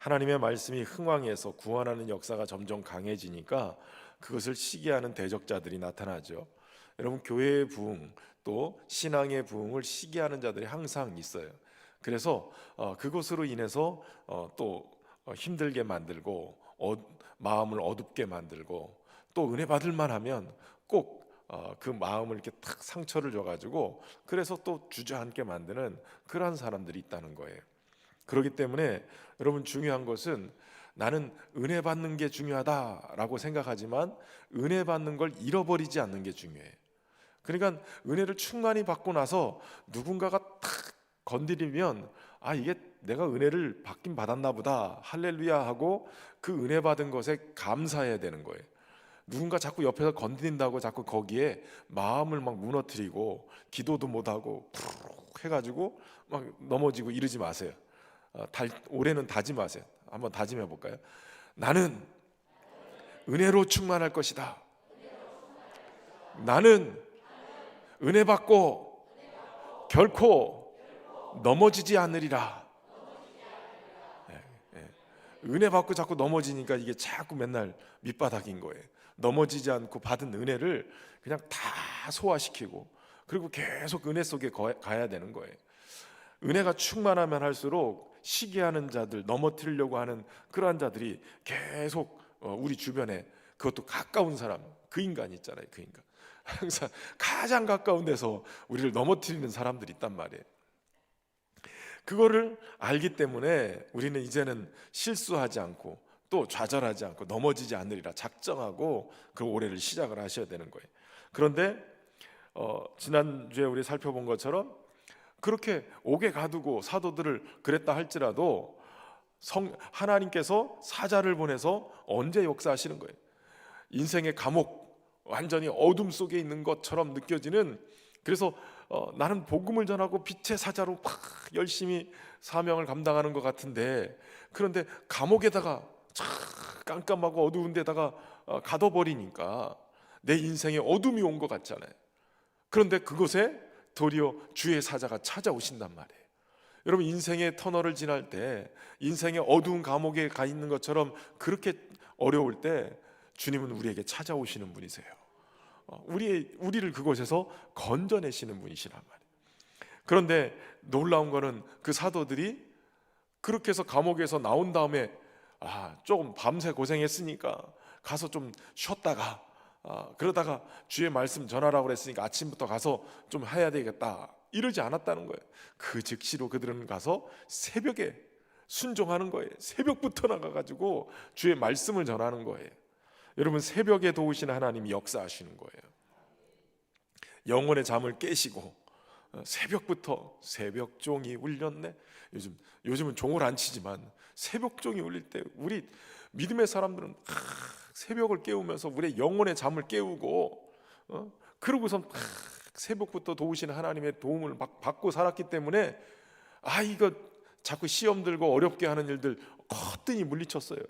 하나님의 말씀이 흥왕해서 구원하는 역사가 점점 강해지니까 그것을 시기하는 대적자들이 나타나죠. 여러분, 교회의 부흥 또 신앙의 부흥을 시기하는 자들이 항상 있어요. 그래서 그것으로 인해서 또 힘들게 만들고 마음을 어둡게 만들고 또 은혜 받을 만하면 꼭 그 마음을 이렇게 탁 상처를 줘가지고 그래서 또 주저앉게 만드는 그러한 사람들이 있다는 거예요. 그렇기 때문에 여러분, 중요한 것은 나는 은혜 받는 게 중요하다라고 생각하지만 은혜 받는 걸 잃어버리지 않는 게 중요해요. 그러니까 은혜를 충만히 받고 나서 누군가가 탁 건드리면 이게 내가 은혜를 받긴 받았나 보다 할렐루야 하고 그 은혜 받은 것에 감사해야 되는 거예요. 누군가 자꾸 옆에서 건드린다고 자꾸 거기에 마음을 막 무너뜨리고 기도도 못하고 푹 해가지고 막 넘어지고 이러지 마세요. 올해는 다짐하세요. 한번 다짐해 볼까요? 나는 은혜로 충만할 것이다. 나는 은혜 받고 결코 넘어지지 않으리라. 은혜 받고 자꾸 넘어지니까 이게 자꾸 맨날 밑바닥인 거예요. 넘어지지 않고 받은 은혜를 그냥 다 소화시키고 그리고 계속 은혜 속에 가야 되는 거예요. 은혜가 충만하면 할수록 시기하는 자들, 넘어뜨리려고 하는 그러한 자들이 계속 우리 주변에, 그것도 가까운 사람, 그 인간이 있잖아요. 그 인간 항상 가장 가까운 데서 우리를 넘어뜨리는 사람들이 있단 말이에요. 그거를 알기 때문에 우리는 이제는 실수하지 않고 또 좌절하지 않고 넘어지지 않으리라 작정하고 그 올해를 시작을 하셔야 되는 거예요. 그런데 지난주에 우리 살펴본 것처럼 그렇게 옥에 가두고 사도들을 그랬다 할지라도 하나님께서 사자를 보내서 언제 역사하시는 거예요. 인생의 감옥, 완전히 어둠 속에 있는 것처럼 느껴지는, 그래서 나는 복음을 전하고 빛의 사자로 막 열심히 사명을 감당하는 것 같은데, 그런데 감옥에다가 깜깜하고 어두운 데다가 가둬버리니까 내 인생에 어둠이 온 것 같잖아요. 그런데 그곳에 도리어 주의 사자가 찾아오신단 말이에요. 여러분, 인생의 터널을 지날 때, 인생의 어두운 감옥에 가 있는 것처럼 그렇게 어려울 때 주님은 우리에게 찾아오시는 분이세요. 우리를 그곳에서 건져내시는 분이시란 말이에요. 그런데 놀라운 거는 그 사도들이 그렇게 해서 감옥에서 나온 다음에 조금 밤새 고생했으니까 가서 좀 쉬었다가 그러다가 주의 말씀 전하라고 그랬으니까 아침부터 가서 좀 해야 되겠다 이러지 않았다는 거예요. 그 즉시로 그들은 가서 새벽에 순종하는 거예요. 새벽부터 나가가지고 주의 말씀을 전하는 거예요. 여러분, 새벽에 도우시는 하나님이 역사하시는 거예요. 영혼의 잠을 깨시고 새벽부터 새벽종이 울렸네. 요즘은 종을 안 치지만 새벽종이 울릴 때 우리 믿음의 사람들은 새벽을 깨우면서 우리의 영혼의 잠을 깨우고 그러고선 새벽부터 도우시는 하나님의 도움을 받고 살았기 때문에 이거 자꾸 시험 들고 어렵게 하는 일들 거뜬히 물리쳤어요.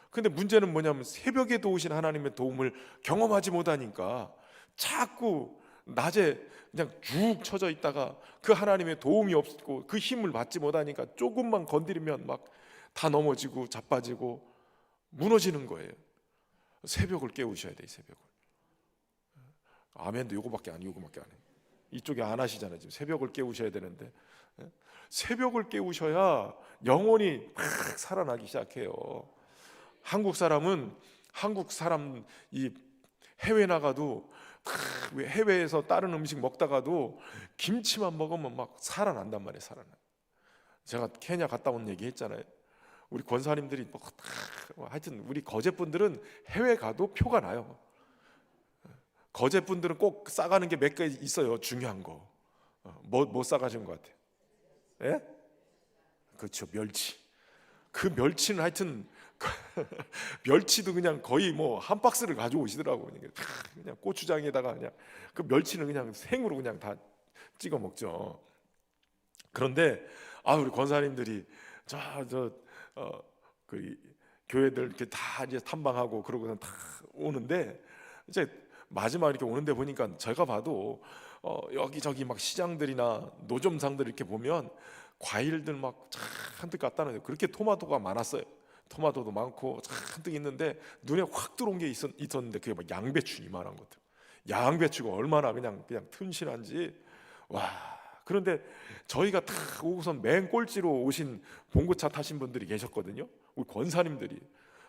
근데 문제는 뭐냐면 새벽에 도우신 하나님의 도움을 경험하지 못하니까 자꾸 낮에 그냥 쭉 처져 있다가 그 하나님의 도움이 없고 그 힘을 받지 못하니까 조금만 건드리면 막 다 넘어지고 자빠지고 무너지는 거예요. 새벽을 깨우셔야 돼요. 새벽을. 아멘도 요거밖에 안 해요. 이쪽에 안 하시잖아요. 지금 새벽을 깨우셔야 되는데 새벽을 깨우셔야 영혼이 막 살아나기 시작해요. 한국 사람 이 해외 나가도 해외에서 다른 음식 먹다가도 김치만 먹으면 막 살아난단 말이에요. 제가 케냐 갔다 온 얘기 했잖아요. 우리 권사님들이 하여튼 우리 거제분들은 해외 가도 표가 나요. 거제분들은 꼭 싸가는 게 몇 개 있어요. 중요한 거. 뭐 싸가신 것 같아요? 예? 그렇죠, 멸치. 그 멸치는 하여튼 멸치도 그냥 거의 뭐 한 박스를 가져오시더라고요. 그냥 고추장에다가 그냥 그 멸치는 그냥 생으로 그냥 다 찍어 먹죠. 그런데 우리 권사님들이 그 교회들 이렇게 다 이제 탐방하고 그러고는 다 오는데 이제 마지막 이렇게 오는데 보니까 제가 봐도 여기저기 막 시장들이나 노점상들 이렇게 보면 과일들 막 잔뜩 갖다 놔요. 그렇게 토마토가 많았어요. 토마토도 많고 잔뜩 있는데 눈에 확 들어온 게 있었는데 그게 막 양배추 이만한 것들. 양배추가 얼마나 그냥 튼실한지. 와. 그런데 저희가 다 오고선 맨 꼴찌로 오신 봉고차 타신 분들이 계셨거든요. 우리 권사님들이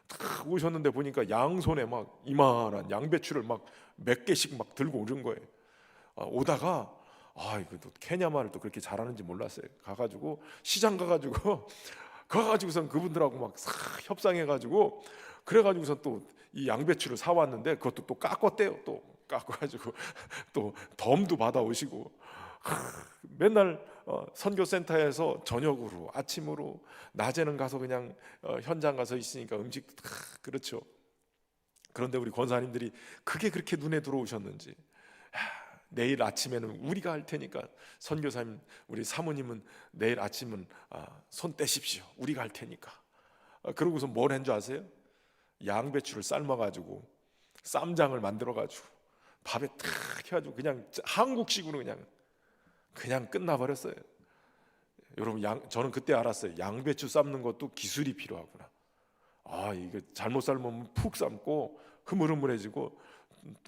딱 오셨는데 보니까 양손에 막 이만한 양배추를 막 몇 개씩 막 들고 오는 거예요. 오다가 이거 또 케냐 말을 또 그렇게 잘하는지 몰랐어요. 가가지고 시장 가가지고선 그분들하고 막 싹 협상해가지고 그래가지고선 또 이 양배추를 사왔는데 그것도 또 깎았대요. 또 깎아가지고 또 덤도 받아오시고 맨날 선교센터에서 저녁으로 아침으로 낮에는 가서 그냥 현장 가서 있으니까 음식도 다 그렇죠. 그런데 우리 권사님들이 그게 그렇게 눈에 들어오셨는지 내일 아침에는 우리가 할 테니까 선교사님 우리 사모님은 내일 아침은 손 떼십시오. 우리가 할 테니까. 그러고서 뭘 한 줄 아세요? 양배추를 삶아가지고 쌈장을 만들어가지고 밥에 탁 해가지고 그냥 한국식으로 그냥 끝나버렸어요. 여러분 저는 그때 알았어요. 양배추 삶는 것도 기술이 필요하구나. 이거 잘못 삶으면 푹 삶고 흐물흐물해지고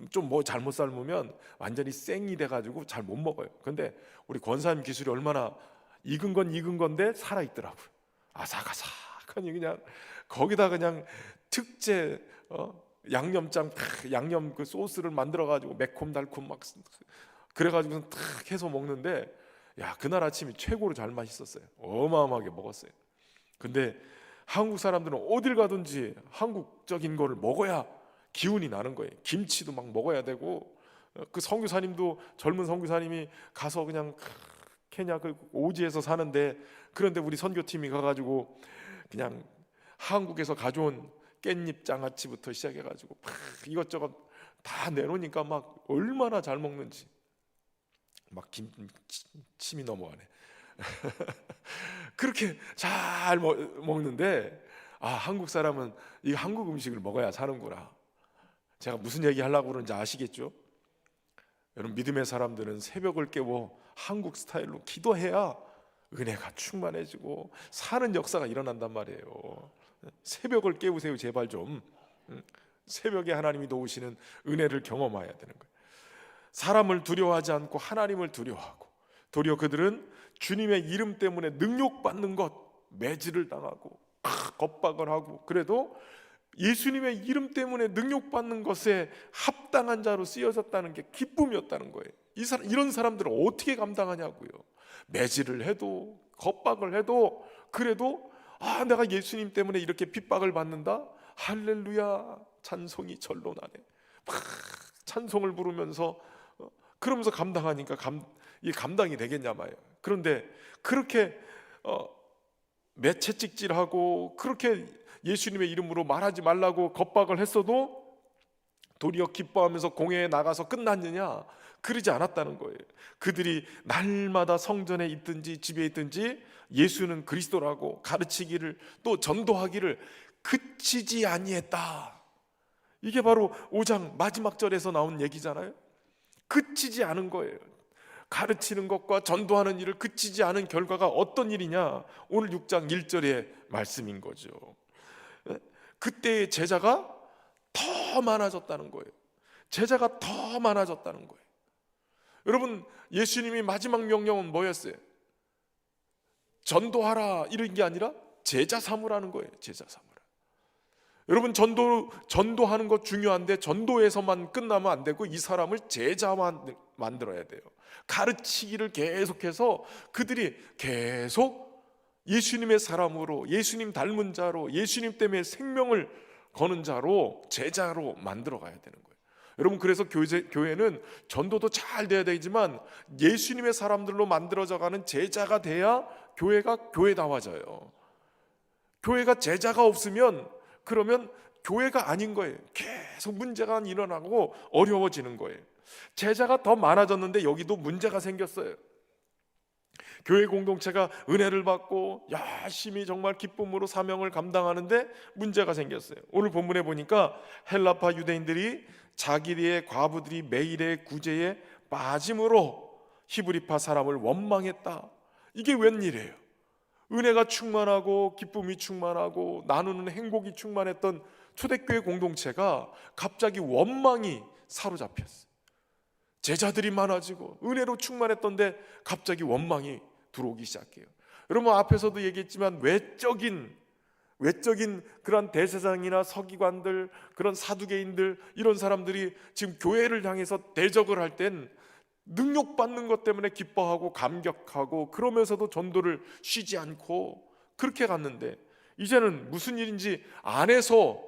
좀 뭐 잘못 삶으면 완전히 생이 돼가지고 잘 못 먹어요. 근데 우리 권사님 기술이 얼마나 익은 건데 살아있더라고요. 아삭아삭하니 그냥 거기다 그냥 특제 양념장 양념 그 소스를 만들어가지고 매콤달콤 막 그래가지고 탁 해서 먹는데 그날 아침이 최고로 잘 맛있었어요. 어마어마하게 먹었어요. 근데 한국 사람들은 어딜 가든지 한국적인 거를 먹어야 기운이 나는 거예요. 김치도 막 먹어야 되고 그 선교사님도 젊은 선교사님이 가서 그냥 케냐 그 오지에서 사는데 그런데 우리 선교팀이 가가지고 그냥 한국에서 가져온 깻잎 장아찌부터 시작해가지고 막 이것저것 다 내놓으니까 막 얼마나 잘 먹는지 막 침이 넘어가네. 그렇게 잘 먹는데 한국 사람은 이 한국 음식을 먹어야 사는구나. 제가 무슨 얘기 하려고 그러는지 아시겠죠? 여러분 믿음의 사람들은 새벽을 깨워 한국 스타일로 기도해야 은혜가 충만해지고 사는 역사가 일어난단 말이에요. 새벽을 깨우세요 제발 좀. 새벽에 하나님이 도우시는 은혜를 경험해야 되는 거예요. 사람을 두려워하지 않고 하나님을 두려워하고 도리어 그들은 주님의 이름 때문에 능욕받는 것 매질을 당하고 겁박을 하고 그래도 예수님의 이름 때문에 능욕받는 것에 합당한 자로 쓰여졌다는 게 기쁨이었다는 거예요. 이런 사람들은 어떻게 감당하냐고요. 매질을 해도 겁박을 해도 그래도 내가 예수님 때문에 이렇게 핍박을 받는다. 할렐루야 찬송이 절로 나네. 막 찬송을 부르면서 그러면서 감당하니까 이게 감당이 되겠냐 말이에요. 그런데 그렇게 매채찍질하고 그렇게 예수님의 이름으로 말하지 말라고 겁박을 했어도 도리어 기뻐하면서 공회에 나가서 끝났느냐? 그러지 않았다는 거예요. 그들이 날마다 성전에 있든지 집에 있든지 예수는 그리스도라고 가르치기를 또 전도하기를 그치지 아니했다. 이게 바로 5장 마지막 절에서 나온 얘기잖아요. 그치지 않은 거예요. 가르치는 것과 전도하는 일을 그치지 않은 결과가 어떤 일이냐? 오늘 6장 1절의 말씀인 거죠. 그때의 제자가 더 많아졌다는 거예요. 제자가 더 많아졌다는 거예요. 여러분 예수님이 마지막 명령은 뭐였어요? 전도하라 이런 게 아니라 제자 삼으라는 거예요. 제자 삼으라. 여러분 전도하는 것 중요한데 전도에서만 끝나면 안 되고 이 사람을 제자만 만들어야 돼요. 가르치기를 계속해서 그들이 계속 예수님의 사람으로 예수님 닮은 자로 예수님 때문에 생명을 거는 자로 제자로 만들어 가야 되는 거예요. 여러분 그래서 교회는 전도도 잘 돼야 되지만 예수님의 사람들로 만들어져 가는 제자가 돼야 교회가 교회다워져요. 교회가 제자가 없으면 그러면 교회가 아닌 거예요. 계속 문제가 일어나고 어려워지는 거예요. 제자가 더 많아졌는데 여기도 문제가 생겼어요. 교회 공동체가 은혜를 받고 열심히 정말 기쁨으로 사명을 감당하는데 문제가 생겼어요. 오늘 본문에 보니까 헬라파 유대인들이 자기의 과부들이 매일의 구제에 빠짐으로 히브리파 사람을 원망했다. 이게 웬일이에요? 은혜가 충만하고 기쁨이 충만하고 나누는 행복이 충만했던 초대교회 공동체가 갑자기 원망이 사로잡혔어요. 제자들이 많아지고 은혜로 충만했던데 갑자기 원망이 들어오기 시작해요. 여러분, 앞에서도 얘기했지만 외적인 그런 대제사장이나 서기관들, 그런 사두개인들, 이런 사람들이 지금 교회를 향해서 대적을 할 땐 능력받는 것 때문에 기뻐하고 감격하고 그러면서도 전도를 쉬지 않고 그렇게 갔는데, 이제는 무슨 일인지 안에서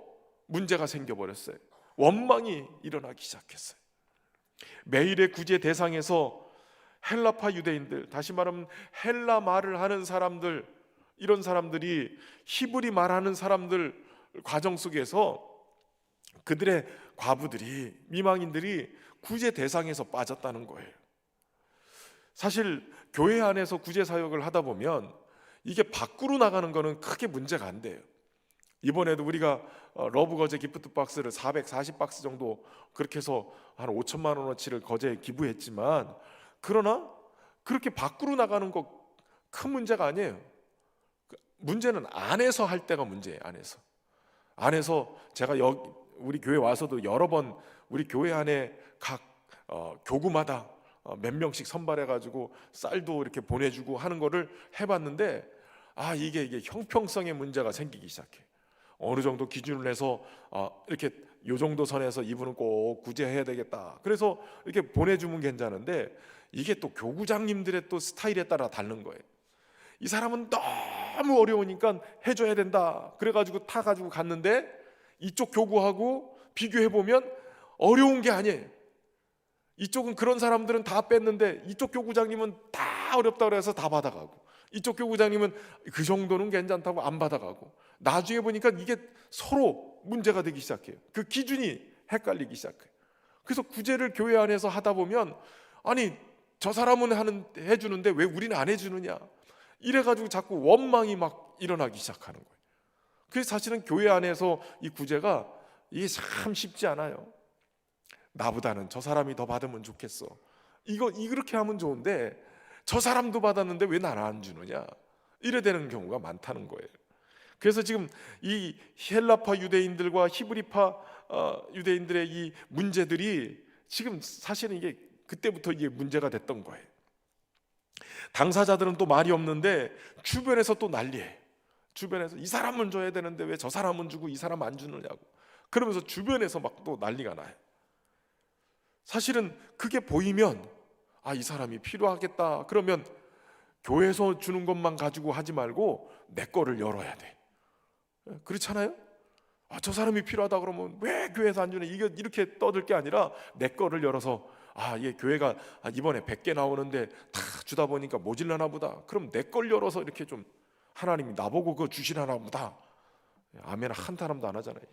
문제가 생겨버렸어요. 원망이 일어나기 시작했어요. 매일의 구제 대상에서 헬라파 유대인들, 다시 말하면 헬라 말을 하는 사람들, 이런 사람들이 히브리 말하는 사람들 과정 속에서 그들의 과부들이, 미망인들이 구제 대상에서 빠졌다는 거예요. 사실 교회 안에서 구제 사역을 하다 보면 이게 밖으로 나가는 거는 크게 문제가 안 돼요. 이번에도 우리가 러브거제 기프트 박스를 440박스 정도 그렇게 해서 한 5천만 원어치를 거제에 기부했지만, 그러나 그렇게 밖으로 나가는 거 큰 문제가 아니에요. 문제는 안에서 할 때가 문제예요. 안에서 제가 우리 교회 와서도 여러 번 우리 교회 안에 각 교구마다 몇 명씩 선발해가지고 쌀도 이렇게 보내주고 하는 거를 해봤는데, 이게 형평성의 문제가 생기기 시작해. 어느 정도 기준을 내서 이렇게 요 정도 선에서 이분은 꼭 구제해야 되겠다, 그래서 이렇게 보내주면 괜찮은데, 이게 또 교구장님들의 또 스타일에 따라 다른 거예요. 이 사람은 너무 어려우니까 해줘야 된다, 그래가지고 타가지고 갔는데 이쪽 교구하고 비교해보면 어려운 게 아니에요. 이쪽은 그런 사람들은 다 뺐는데 이쪽 교구장님은 다 어렵다고 해서 다 받아가고, 이쪽 교구장님은 그 정도는 괜찮다고 안 받아가고, 나중에 보니까 이게 서로 문제가 되기 시작해요. 그 기준이 헷갈리기 시작해요. 그래서 구제를 교회 안에서 하다 보면, 아니 저 사람은 해주는데 왜 우리는 안 해주느냐, 이래가지고 자꾸 원망이 막 일어나기 시작하는 거예요. 그래서 사실은 교회 안에서 이 구제가 이게 참 쉽지 않아요. 나보다는 저 사람이 더 받으면 좋겠어, 이렇게 하면 좋은데 저 사람도 받았는데 왜 나는 안 주느냐, 이래 되는 경우가 많다는 거예요. 그래서 지금 이 헬라파 유대인들과 히브리파 유대인들의 이 문제들이 지금 사실은 이게 그때부터 이게 문제가 됐던 거예요. 당사자들은 또 말이 없는데 주변에서 또 난리예요. 주변에서 이 사람은 줘야 되는데 왜 저 사람은 주고 이 사람 안 주느냐고, 그러면서 주변에서 막 또 난리가 나요. 사실은 그게 보이면 이 사람이 필요하겠다, 그러면 교회에서 주는 것만 가지고 하지 말고 내 거를 열어야 돼. 그렇잖아요? 저 사람이 필요하다 그러면 왜 교회에서 안 주냐, 이렇게 떠들 게 아니라 내 거를 열어서 얘 교회가 이번에 100개 나오는데 다 주다 보니까 모질라나 보다, 그럼 내 걸 열어서 이렇게 좀 하나님이 나보고 그거 주시라나 보다. 아멘 한 사람도 안 하잖아요.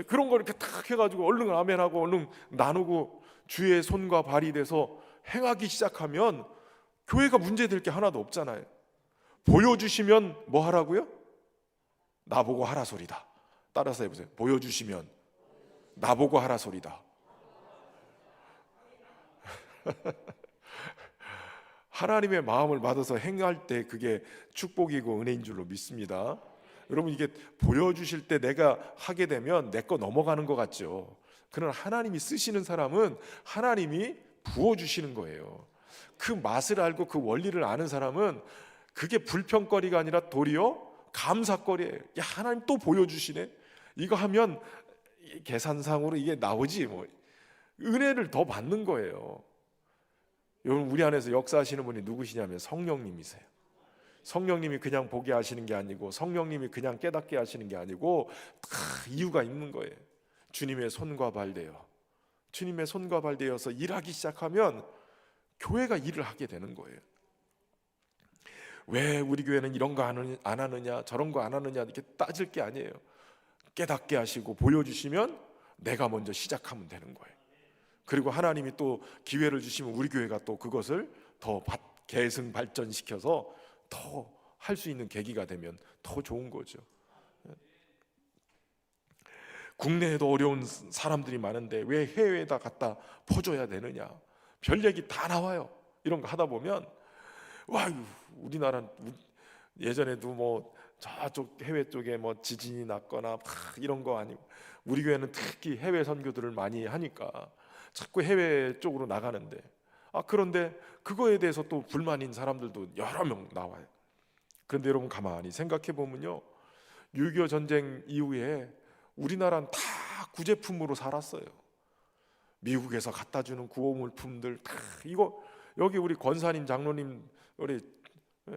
그런 거 이렇게 탁 해가지고 얼른 아멘하고 얼른 나누고 주의 손과 발이 돼서 행하기 시작하면 교회가 문제될 게 하나도 없잖아요. 보여주시면 뭐 하라고요? 나보고 하라 소리다. 따라서 해보세요. 보여주시면 나보고 하라 소리다. 하나님의 마음을 받아서 행할 때 그게 축복이고 은혜인 줄로 믿습니다. 여러분, 이게 보여주실 때 내가 하게 되면 내 거 넘어가는 것 같죠. 그러나 하나님이 쓰시는 사람은 하나님이 부어주시는 거예요. 그 맛을 알고 그 원리를 아는 사람은 그게 불평거리가 아니라 도리어 감사거리예요. 야, 하나님 또 보여주시네. 이거 하면 계산상으로 이게 나오지 뭐. 은혜를 더 받는 거예요. 여러분, 우리 안에서 역사하시는 분이 누구시냐면 성령님이세요. 성령님이 그냥 보게 하시는 게 아니고, 성령님이 그냥 깨닫게 하시는 게 아니고 다 이유가 있는 거예요. 주님의 손과 발 되어, 주님의 손과 발 되어서 일하기 시작하면 교회가 일을 하게 되는 거예요. 왜 우리 교회는 이런 거 안 하느냐, 저런 거 안 하느냐 이렇게 따질 게 아니에요. 깨닫게 하시고 보여주시면 내가 먼저 시작하면 되는 거예요. 그리고 하나님이 또 기회를 주시면 우리 교회가 또 그것을 더 계승 발전시켜서 더 할 수 있는 계기가 되면 더 좋은 거죠. 국내에도 어려운 사람들이 많은데 왜 해외에다 갖다 퍼줘야 되느냐, 별 얘기 다 나와요. 이런 거 하다 보면 우리나라 예전에도 뭐 저쪽 해외 쪽에 뭐 지진이 났거나 막 이런 거 아니고, 우리 교회는 특히 해외 선교들을 많이 하니까 자꾸 해외 쪽으로 나가는데, 그런데 그거에 대해서 또 불만인 사람들도 여러 명 나와요. 그런데 여러분 가만히 생각해 보면요, 6.25 전쟁 이후에 우리나라는 다 구제품으로 살았어요. 미국에서 갖다 주는 구호물품들 다, 이거 여기 우리 권사님, 장로님, 우리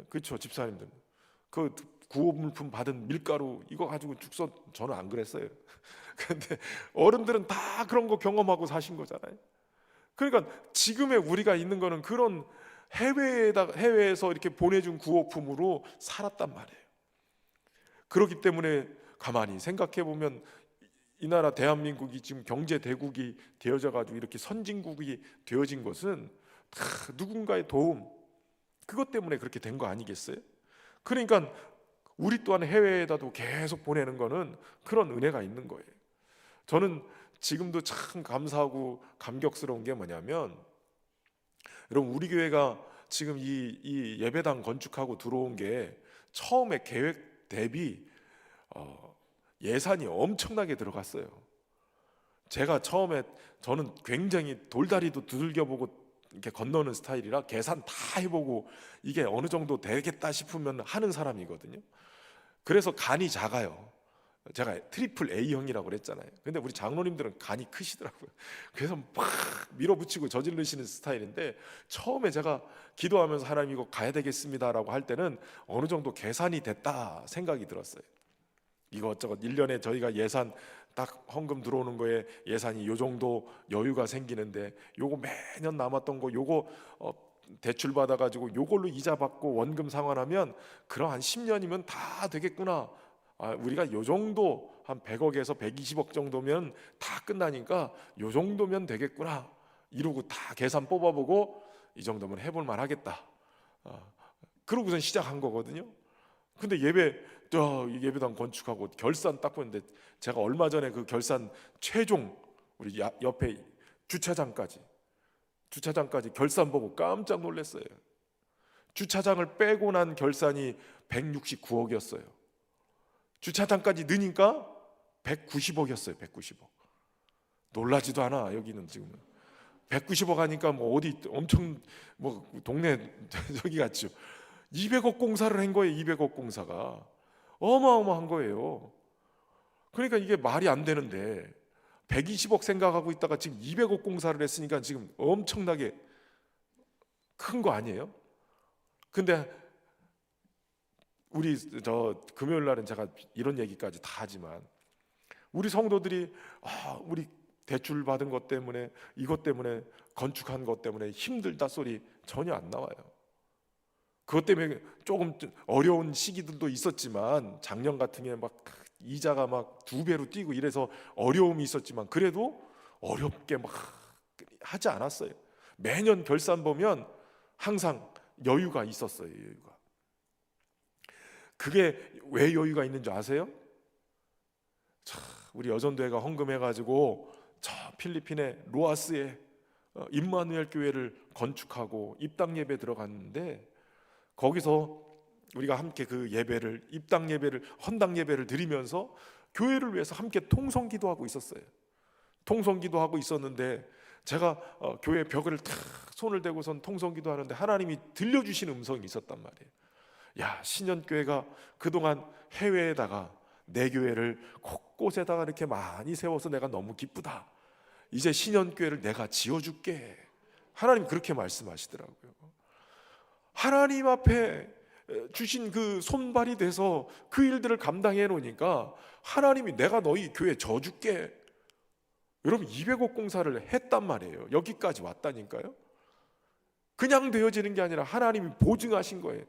그렇죠, 집사님들, 그 구호물품 받은 밀가루 이거 가지고 죽서, 저는 안 그랬어요. 근데 어른들은 다 그런 거 경험하고 사신 거잖아요. 그러니까 지금의 우리가 있는 거는 그런 해외에서 이렇게 보내준 구호품으로 살았단 말이에요. 그렇기 때문에 가만히 생각해 보면 이 나라 대한민국이 지금 경제 대국이 되어져 가지고 이렇게 선진국이 되어진 것은 다 누군가의 도움, 그것 때문에 그렇게 된 거 아니겠어요? 그러니까 우리 또한 해외에다도 계속 보내는 거는 그런 은혜가 있는 거예요. 저는 지금도 참 감사하고 감격스러운 게 뭐냐면, 여러분 우리 교회가 지금 이 예배당 건축하고 들어온 게 처음에 계획 대비 예산이 엄청나게 들어갔어요. 제가 처음에, 저는 굉장히 돌다리도 두들겨보고 이렇게 건너는 스타일이라 계산 다 해보고 이게 어느 정도 되겠다 싶으면 하는 사람이거든요. 그래서 간이 작아요. 제가 트리플 A형이라고 그랬잖아요. 근데 우리 장로님들은 간이 크시더라고요. 그래서 막 밀어붙이고 저지르시는 스타일인데, 처음에 제가 기도하면서 하나님 이거 가야 되겠습니다라고 할 때는 어느 정도 계산이 됐다 생각이 들었어요. 이것저것 1년에 저희가 예산 딱 헌금 들어오는 거에 예산이 요 정도 여유가 생기는데, 요거 매년 남았던 거 요거 대출 받아가지고 요걸로 이자 받고 원금 상환하면 그럼 한 10년이면 다 되겠구나. 우리가 요 정도 한 100억에서 120억 정도면 다 끝나니까 요 정도면 되겠구나 이러고 다 계산 뽑아보고 이 정도면 해볼 만하겠다. 그러고선 시작한 거거든요. 근데 예배당 건축하고 결산 딱 보는데, 제가 얼마 전에 그 결산 최종 우리 옆에 주차장까지 결산 보고 깜짝 놀랐어요. 주차장을 빼고 난 결산이 169억이었어요. 주차장까지 넣으니까 190억이었어요. 190억. 놀라지도 않아. 여기는 지금 190억 하니까 뭐 어디 엄청 뭐 동네 저기 같죠. 200억 공사를 한 거예요. 200억 공사가 어마어마한 거예요. 그러니까 이게 말이 안 되는데 120억 생각하고 있다가 지금 200억 공사를 했으니까 지금 엄청나게 큰 거 아니에요? 근데 우리 금요일 날은 제가 이런 얘기까지 다 하지만, 우리 성도들이 우리 대출 받은 것 때문에, 이것 때문에, 건축한 것 때문에 힘들다 소리 전혀 안 나와요. 그것 때문에 조금 어려운 시기들도 있었지만, 작년 같은 게 막 이자가 막 2배로 뛰고 이래서 어려움이 있었지만, 그래도 어렵게 막 하지 않았어요. 매년 결산 보면 항상 여유가 있었어요. 여유가. 그게 왜 여유가 있는 줄 아세요? 우리 여전도회가 헌금해가지고 저 필리핀의 로아스에 임마누엘 교회를 건축하고 입당 예배 들어갔는데, 거기서 우리가 함께 그 예배를, 입당 예배를, 헌당 예배를 드리면서 교회를 위해서 함께 통성 기도하고 있었어요. 통성 기도하고 있었는데, 제가 교회 벽을 탁 손을 대고선 통성 기도하는데 하나님이 들려주신 음성이 있었단 말이에요. 야, 신년교회가 그동안 해외에다가 내 교회를 곳곳에다가 이렇게 많이 세워서 내가 너무 기쁘다. 이제 신년교회를 내가 지어줄게. 하나님 그렇게 말씀하시더라고요. 하나님 앞에 주신 그 손발이 돼서 그 일들을 감당해 놓으니까 하나님이 내가 너희 교회 져줄게. 여러분 200억 공사를 했단 말이에요. 여기까지 왔다니까요. 그냥 되어지는 게 아니라 하나님이 보증하신 거예요.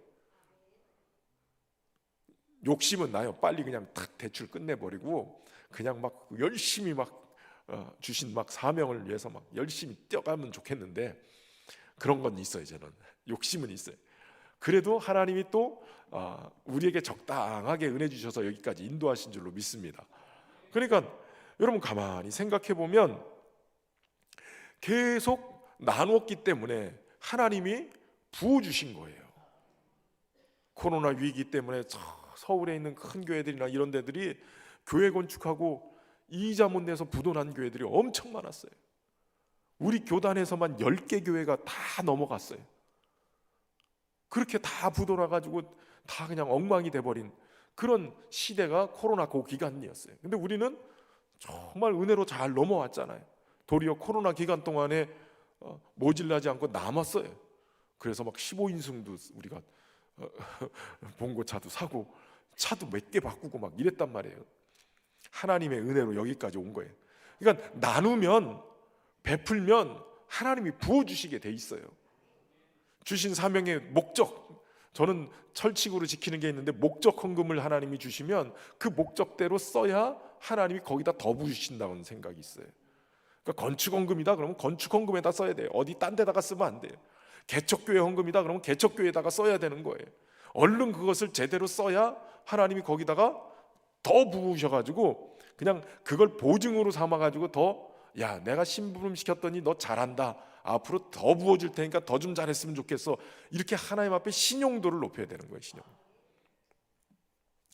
욕심은 나요. 빨리 그냥 탁 대출 끝내버리고 그냥 막 열심히 막 주신 막 사명을 위해서 막 열심히 뛰어가면 좋겠는데, 그런 건 있어요. 저는 욕심은 있어요. 그래도 하나님이 또 우리에게 적당하게 은혜 주셔서 여기까지 인도하신 줄로 믿습니다. 그러니까 여러분 가만히 생각해 보면 계속 나누었기 때문에 하나님이 부어주신 거예요. 코로나 위기 때문에 서울에 있는 큰 교회들이나 이런 데들이 교회 건축하고 이자 못 내서 부도난 교회들이 엄청 많았어요. 우리 교단에서만 10개 교회가 다 넘어갔어요. 그렇게 다 부도나가지고 다 그냥 엉망이 돼버린 그런 시대가 코로나 그 기간이었어요. 근데 우리는 정말 은혜로 잘 넘어왔잖아요. 도리어 코로나 기간 동안에 모질라지 않고 남았어요. 그래서 막 15인승도 우리가 봉고차도 사고 차도 몇 개 바꾸고 막 이랬단 말이에요. 하나님의 은혜로 여기까지 온 거예요. 그러니까 나누면, 베풀면 하나님이 부어주시게 돼 있어요. 주신 사명의 목적, 저는 철칙으로 지키는 게 있는데, 목적 헌금을 하나님이 주시면 그 목적대로 써야 하나님이 거기다 더 부으신다는 생각이 있어요. 그러니까 건축 헌금이다 그러면 건축 헌금에다 써야 돼요. 어디 딴 데다가 쓰면 안 돼요. 개척교회 헌금이다 그러면 개척교회에다가 써야 되는 거예요. 얼른 그것을 제대로 써야 하나님이 거기다가 더 부으셔가지고 그냥 그걸 보증으로 삼아가지고 야 내가 심부름 시켰더니 너 잘한다, 앞으로 더 부어줄 테니까 더 좀 잘했으면 좋겠어, 이렇게 하나님 앞에 신용도를 높여야 되는 거예요. 신용.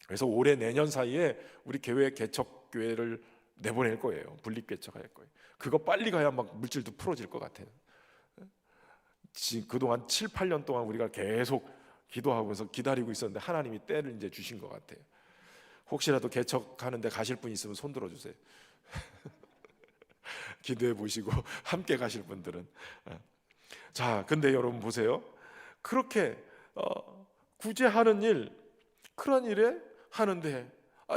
그래서 올해 내년 사이에 우리 교회 개척교회를 내보낼 거예요. 분립개척할 거예요. 그거 빨리 가야 막 물질도 풀어질 것 같아요. 지금 그동안 7, 8년 동안 우리가 계속 기도하면서 기다리고 있었는데 하나님이 때를 이제 주신 것 같아요. 혹시라도 개척하는데 가실 분 있으면 손 들어주세요. 기도해 보시고 함께 가실 분들은. 자, 근데 여러분 보세요. 그렇게 구제하는 일, 그런 일에 하는데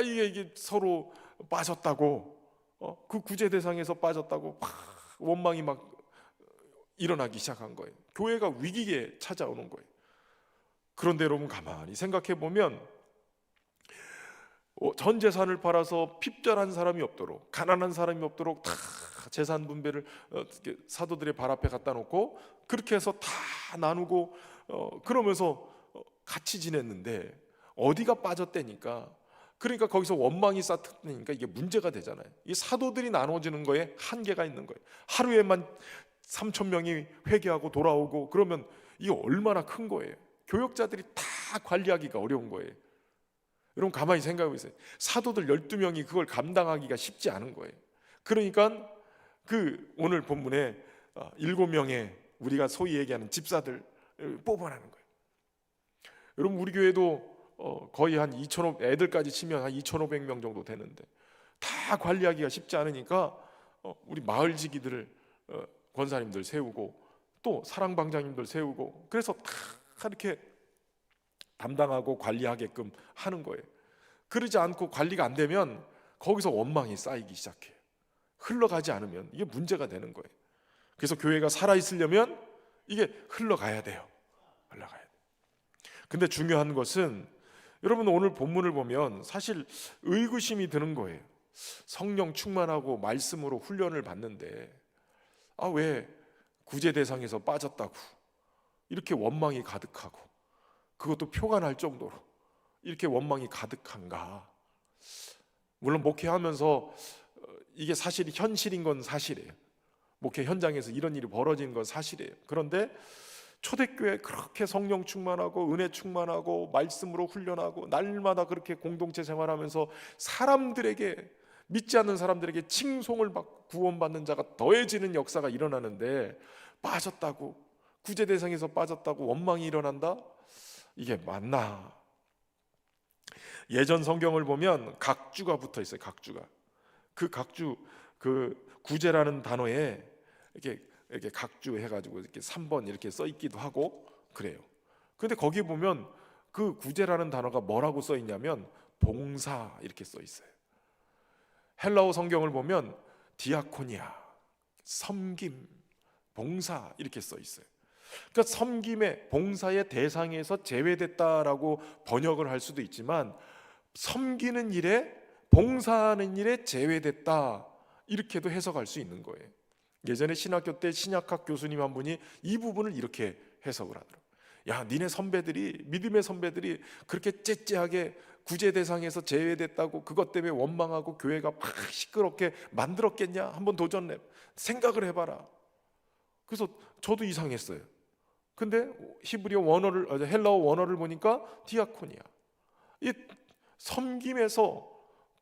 이게 서로 빠졌다고, 그 구제 대상에서 빠졌다고 막 원망이 막 일어나기 시작한 거예요. 교회가 위기에 찾아오는 거예요. 그런데 여러분 가만히 생각해 보면 전 재산을 팔아서 핍절한 사람이 없도록, 가난한 사람이 없도록 다 재산 분배를 사도들의 발 앞에 갖다 놓고 그렇게 해서 다 나누고 그러면서 같이 지냈는데 어디가 빠졌대니까, 그러니까 거기서 원망이 쌓이니까 이게 문제가 되잖아요. 이 사도들이 나눠지는 거에 한계가 있는 거예요. 하루에만 3,000명이 회개하고 돌아오고 그러면 이게 얼마나 큰 거예요. 교역자들이 다 관리하기가 어려운 거예요. 여러분 가만히 생각해 보세요. 사도들 12명이 그걸 감당하기가 쉽지 않은 거예요. 그러니까 오늘 본문에 7명의 우리가 소위 얘기하는 집사들 뽑아내는 거예요. 여러분 우리 교회도 거의 한 2,500, 애들까지 치면 한 2,500명 정도 되는데 다 관리하기가 쉽지 않으니까 우리 마을지기들을 권사님들 세우고 또 사랑방장님들 세우고, 그래서 다 이렇게 담당하고 관리하게끔 하는 거예요. 그러지 않고 관리가 안 되면 거기서 원망이 쌓이기 시작해요. 흘러가지 않으면 이게 문제가 되는 거예요. 그래서 교회가 살아있으려면 이게 흘러가야 돼요. 흘러가야 돼요. 근데 중요한 것은 여러분 오늘 본문을 보면 사실 의구심이 드는 거예요. 성령 충만하고 말씀으로 훈련을 받는데 왜 구제 대상에서 빠졌다고 이렇게 원망이 가득하고, 그것도 표가 날 정도로 이렇게 원망이 가득한가? 물론 목회하면서 이게 사실 현실인 건 사실이에요. 목회 현장에서 이런 일이 벌어지는 건 사실이에요. 그런데 초대교회 그렇게 성령 충만하고 은혜 충만하고 말씀으로 훈련하고 날마다 그렇게 공동체 생활하면서 사람들에게, 믿지 않는 사람들에게 칭송을 받고 구원받는 자가 더해지는 역사가 일어나는데 빠졌다고, 구제 대상에서 빠졌다고 원망이 일어난다? 이게 맞나? 예전 성경을 보면 각주가 붙어 있어요. 각주가. 그 각주, 그 구제라는 단어에 이렇게 각주 해가지고 이렇게 3번 이렇게 써 있기도 하고 그래요. 근데 거기 보면 그 구제라는 단어가 뭐라고 써 있냐면 봉사 이렇게 써 있어요. 헬라어 성경을 보면 디아코니아, 섬김, 봉사 이렇게 써 있어요. 그러니까 섬김의, 봉사의 대상에서 제외됐다라고 번역을 할 수도 있지만 섬기는 일에, 봉사하는 일에 제외됐다 이렇게도 해석할 수 있는 거예요. 예전에 신학교 때 신약학 교수님 한 분이 이 부분을 이렇게 해석을 하더라고요. 야, 니네 선배들이, 믿음의 선배들이 그렇게 째째하게 구제 대상에서 제외됐다고 그것 때문에 원망하고 교회가 막 시끄럽게 만들었겠냐? 한번 도전해 생각을 해봐라. 그래서 저도 이상했어요. 근데 히브리어 원어를 헬라어 원어를 보니까 디아코니아. 이 섬김에서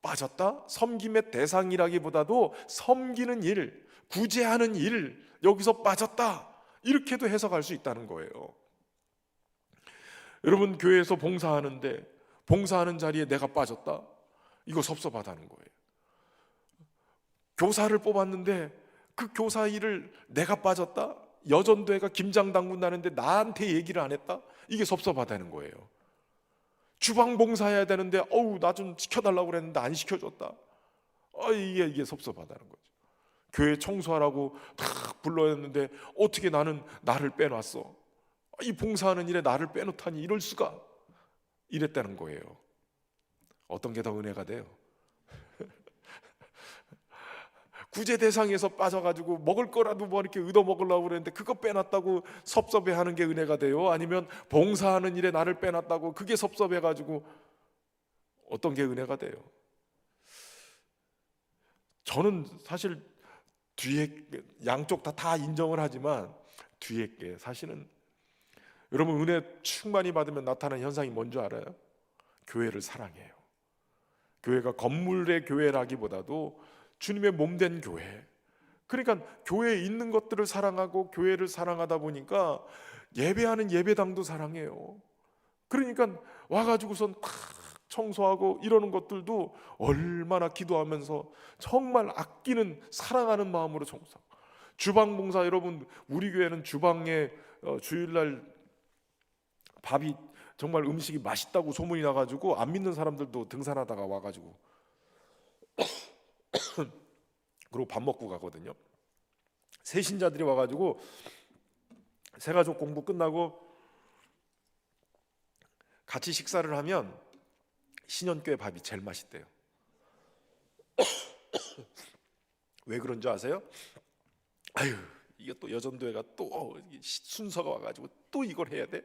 빠졌다. 섬김의 대상이라기보다도 섬기는 일, 구제하는 일, 여기서 빠졌다. 이렇게도 해석할 수 있다는 거예요. 여러분, 교회에서 봉사하는데 봉사하는 자리에 내가 빠졌다. 이거 섭섭하다는 거예요. 교사를 뽑았는데 그 교사 일을 내가 빠졌다. 여전도회가 김장당군 나는데 나한테 얘기를 안 했다. 이게 섭섭하다는 거예요. 주방 봉사해야 되는데 나 좀 시켜달라고 그랬는데 안 시켜줬다. 이게 섭섭하다는 거죠. 교회 청소하라고 다 불러였는데 어떻게 나를 빼놨어. 이 봉사하는 일에 나를 빼놓다니 이럴 수가. 이랬다는 거예요. 어떤 게 더 은혜가 돼요? 구제 대상에서 빠져가지고 먹을 거라도 뭐 이렇게 얻어 먹으려고 그랬는데 그거 빼놨다고 섭섭해하는 게 은혜가 돼요? 아니면 봉사하는 일에 나를 빼놨다고 그게 섭섭해가지고 어떤 게 은혜가 돼요? 저는 사실 뒤에 양쪽 다 인정을 하지만 뒤에 게 사실은 여러분 은혜 충만히 받으면 나타나는 현상이 뭔지 알아요? 교회를 사랑해요. 교회가 건물의 교회라기보다도 주님의 몸된 교회. 그러니까 교회에 있는 것들을 사랑하고 교회를 사랑하다 보니까 예배하는 예배당도 사랑해요. 그러니까 와가지고선 탁 청소하고 이러는 것들도 얼마나 기도하면서 정말 아끼는 사랑하는 마음으로 청소하고. 주방 봉사, 여러분 우리 교회는 주방에 주일날 밥이 정말 음식이 맛있다고 소문이 나가지고 안 믿는 사람들도 등산하다가 와가지고 그리고 밥 먹고 가거든요. 새신자들이 와가지고 새가족 공부 끝나고 같이 식사를 하면 신현교회 밥이 제일 맛있대요. 왜 그런 줄 아세요? 이게 또 여전도회가 또 순서가 와가지고 또 이걸 해야 돼?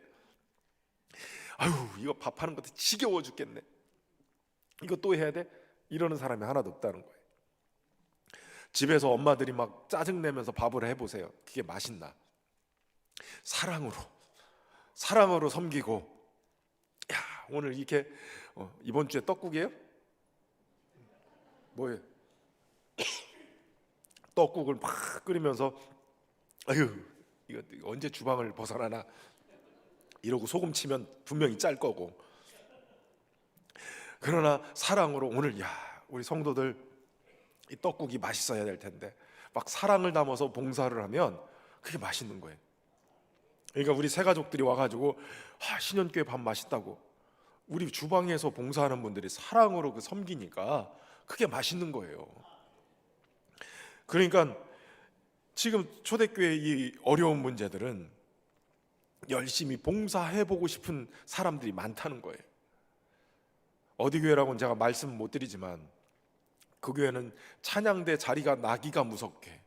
이거 밥하는 것도 지겨워 죽겠네. 이거 또 해야 돼? 이러는 사람이 하나도 없다는 거예요. 집에서 엄마들이 막 짜증내면서 밥을 해보세요. 그게 맛있나? 사랑으로 섬기고. 오늘 이렇게 이번 주에 떡국이에요? 뭐예요? 떡국을 막 끓이면서 이거 언제 주방을 벗어나나 이러고 소금 치면 분명히 짤 거고. 그러나 사랑으로 오늘 우리 성도들 이 떡국이 맛있어야 될 텐데 막 사랑을 담아서 봉사를 하면 그게 맛있는 거예요. 그러니까 우리 새가족들이 와가지고 신현교회 밥 맛있다고 우리 주방에서 봉사하는 분들이 사랑으로 그 섬기니까 그게 맛있는 거예요. 그러니까 지금 초대교회의 이 어려운 문제들은 열심히 봉사해보고 싶은 사람들이 많다는 거예요. 어디 교회라고는 제가 말씀 못 드리지만 그 교회는 찬양대 자리가 나기가 무섭게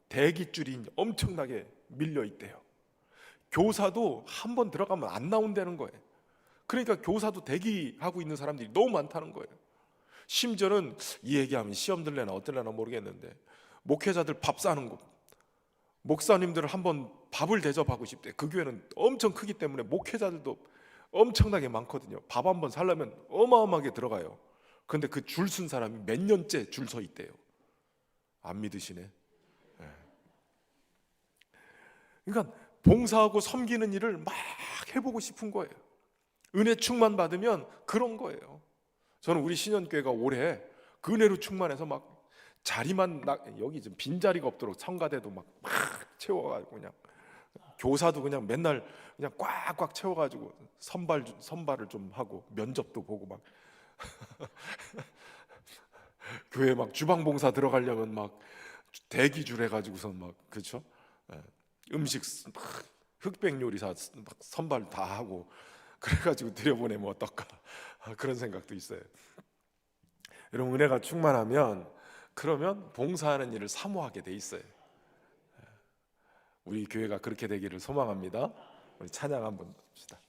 대기줄이 엄청나게 밀려 있대요. 교사도 한 번 들어가면 안 나온다는 거예요. 그러니까 교사도 대기하고 있는 사람들이 너무 많다는 거예요. 심지어는 이 얘기하면 시험 들래나 어떨래나 모르겠는데 목회자들 밥 싸는 거, 목사님들을 한번 밥을 대접하고 싶대. 그 교회는 엄청 크기 때문에 목회자들도 엄청나게 많거든요. 밥 한번 살려면 어마어마하게 들어가요. 근데 그 줄 쓴 사람이 몇 년째 줄 서 있대요. 안 믿으시네. 그러니까 봉사하고 섬기는 일을 막 해보고 싶은 거예요. 은혜 충만 받으면 그런 거예요. 저는 우리 신현교회가 올해 그 은혜로 충만해서 막 자리만 여기 좀 빈자리가 없도록 성가대도 막 채워가지고 그냥 교사도 그냥 맨날 그냥 꽉꽉 채워가지고 선발을 좀 하고 면접도 보고 막 교회 막 주방봉사 들어가려면 막 대기줄 해가지고선 막 그렇죠? 음식 막 흑백 요리사 막 선발 다 하고 그래가지고 들여보내면 어떨까 그런 생각도 있어요. 여러분 은혜가 충만하면 그러면 봉사하는 일을 사모하게 돼 있어요. 우리 교회가 그렇게 되기를 소망합니다. 우리 찬양 한번 합시다.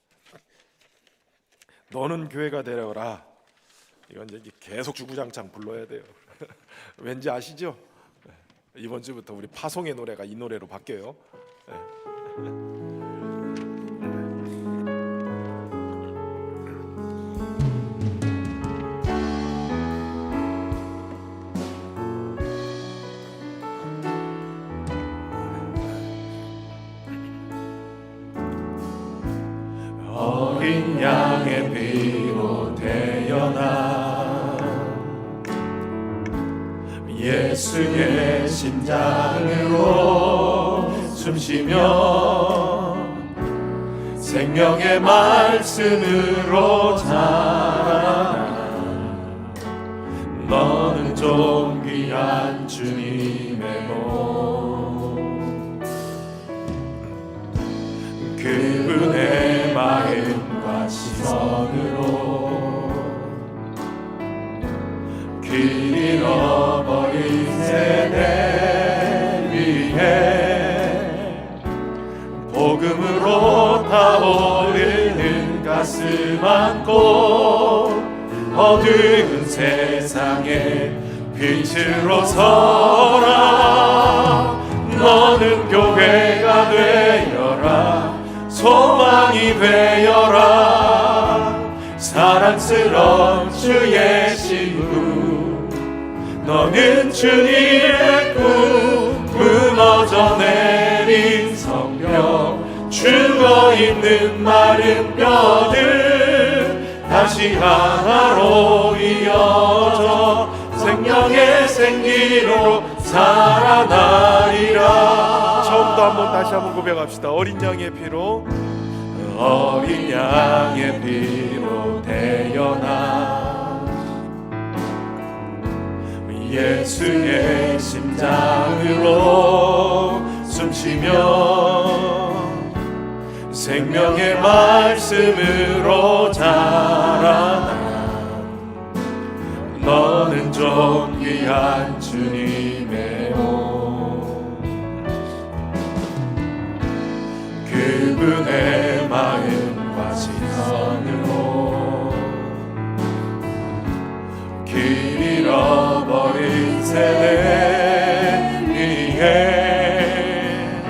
너는 교회가 되려라. 이건 이제 계속 주구장창 불러야 돼요. 왠지 아시죠? 이번 주부터 우리 파송의 노래가 이 노래로 바뀌어요. 어린 양의 피로 태어나 예수의 심장으로 숨쉬며 생명의 말씀으로 자라나 너는 존귀한 주님의 몸 그분의 마음과 시선으로 길 잃어버린 세대 위에 복음으로 타오르는 가슴 안고 어두운 세상에 빛으로 서라 너는 교회가 되어라 소망이 되어라 사랑스러운 주의 신부 너는 주님의 꿈 무너져 내린 성벽 죽어있는 마른 뼈들 다시 하나로 이어져 생명의 생기로 살아나리라. 처음부터 한번 다시 한번 고백합시다. 어린 양의 피로 어린 양의 피로 태어나 예수의 심장으로 숨쉬며 생명의 말씀으로 자라나 너는 존귀한 주님의 몸 그분의 마음과 시선으로 길 잃어버린 세대 위에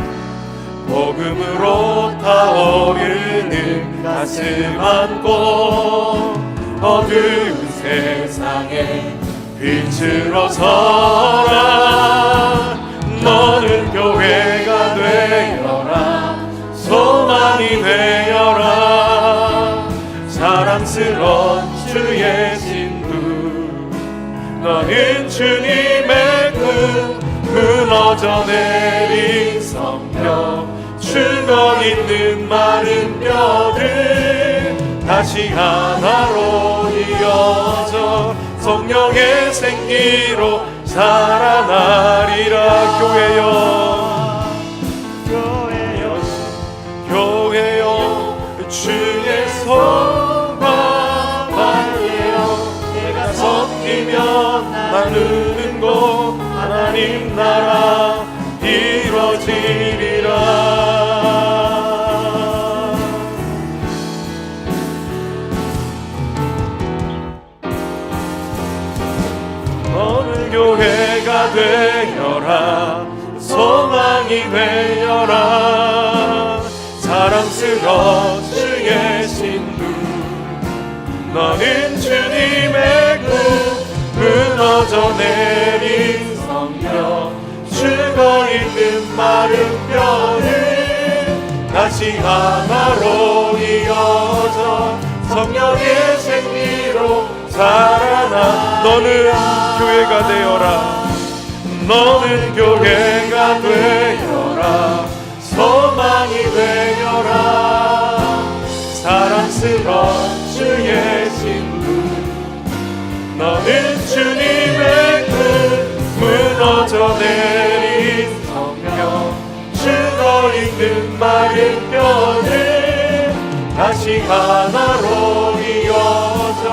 복음으로 타오르는 가슴 안고 어두운 세상에 빛으로 서라 너는 교회가 되어라 소망이 되어라 사랑스러운 주의 신부 너는 주님의 꿈 무너져 내린 성벽 죽어있는 마른 뼈들 다시 하나로 이어져 성령의 생기로 살아나리라. 교회여 교회여 교회여 주의 소망 발레요 내가 섞이며 나누는 곳 하나님 나라 이루어지리라. 너는 교회가 되어라 소망이 되어라 사랑스러운 주의 신부 너는 주님의 꿈 무너져 내린 성벽 죽어있는 마른 뼈를 다시 하나로 이어져 성령의 생기로 살아나 너는 교회가 되어라 너는 교회가 되어라 소망이 되어라 사랑스러운 주의 신부 너는 주님의 꿈 무너져 내린 성령 죽어있는 마른 뼈를 다시 하나로 이어져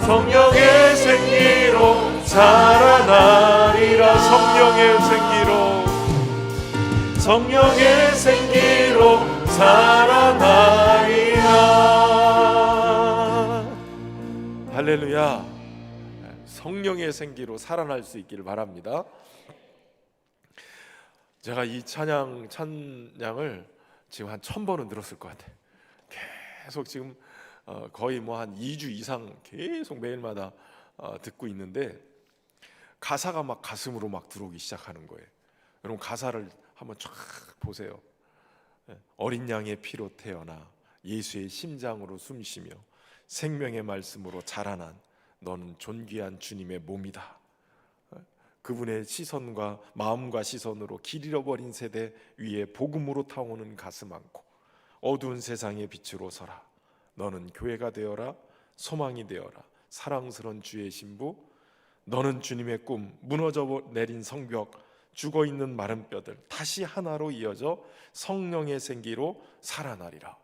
성령의 생기로 살아나리라. 성령의 생기로 살아나리라. 할렐루야. 성령의 생기로 살아날 수 있기를 바랍니다. 제가 이 찬양을 지금 한 1000번은 들었을 것 같아요. 계속 지금 거의 뭐 한 2주 이상 계속 매일마다 듣고 있는데 가사가 막 가슴으로 막 들어오기 시작하는 거예요. 여러분 가사를 한번 쫙 보세요. 어린 양의 피로 태어나 예수의 심장으로 숨쉬며 생명의 말씀으로 자라난 너는 존귀한 주님의 몸이다. 그분의 시선과 마음과 시선으로 길 잃어버린 세대 위에 복음으로 타오는 가슴 안고 어두운 세상의 빛으로 서라. 너는 교회가 되어라. 소망이 되어라. 사랑스러운 주의 신부. 너는 주님의 꿈, 무너져 내린 성벽, 죽어있는 마른 뼈들 다시 하나로 이어져 성령의 생기로 살아나리라.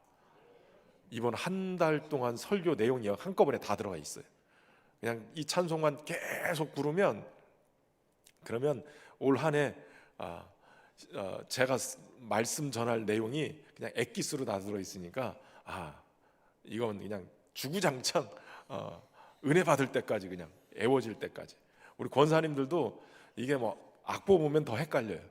이번 한 달 동안 설교 내용이 한꺼번에 다 들어가 있어요. 그냥 이 찬송만 계속 부르면, 그러면 올 한 해 제가 말씀 전할 내용이 그냥 엑기스로 다 들어있으니까 이건 그냥 주구장창 은혜 받을 때까지, 그냥 애워질 때까지. 우리 권사님들도 이게 뭐 악보 보면 더 헷갈려요.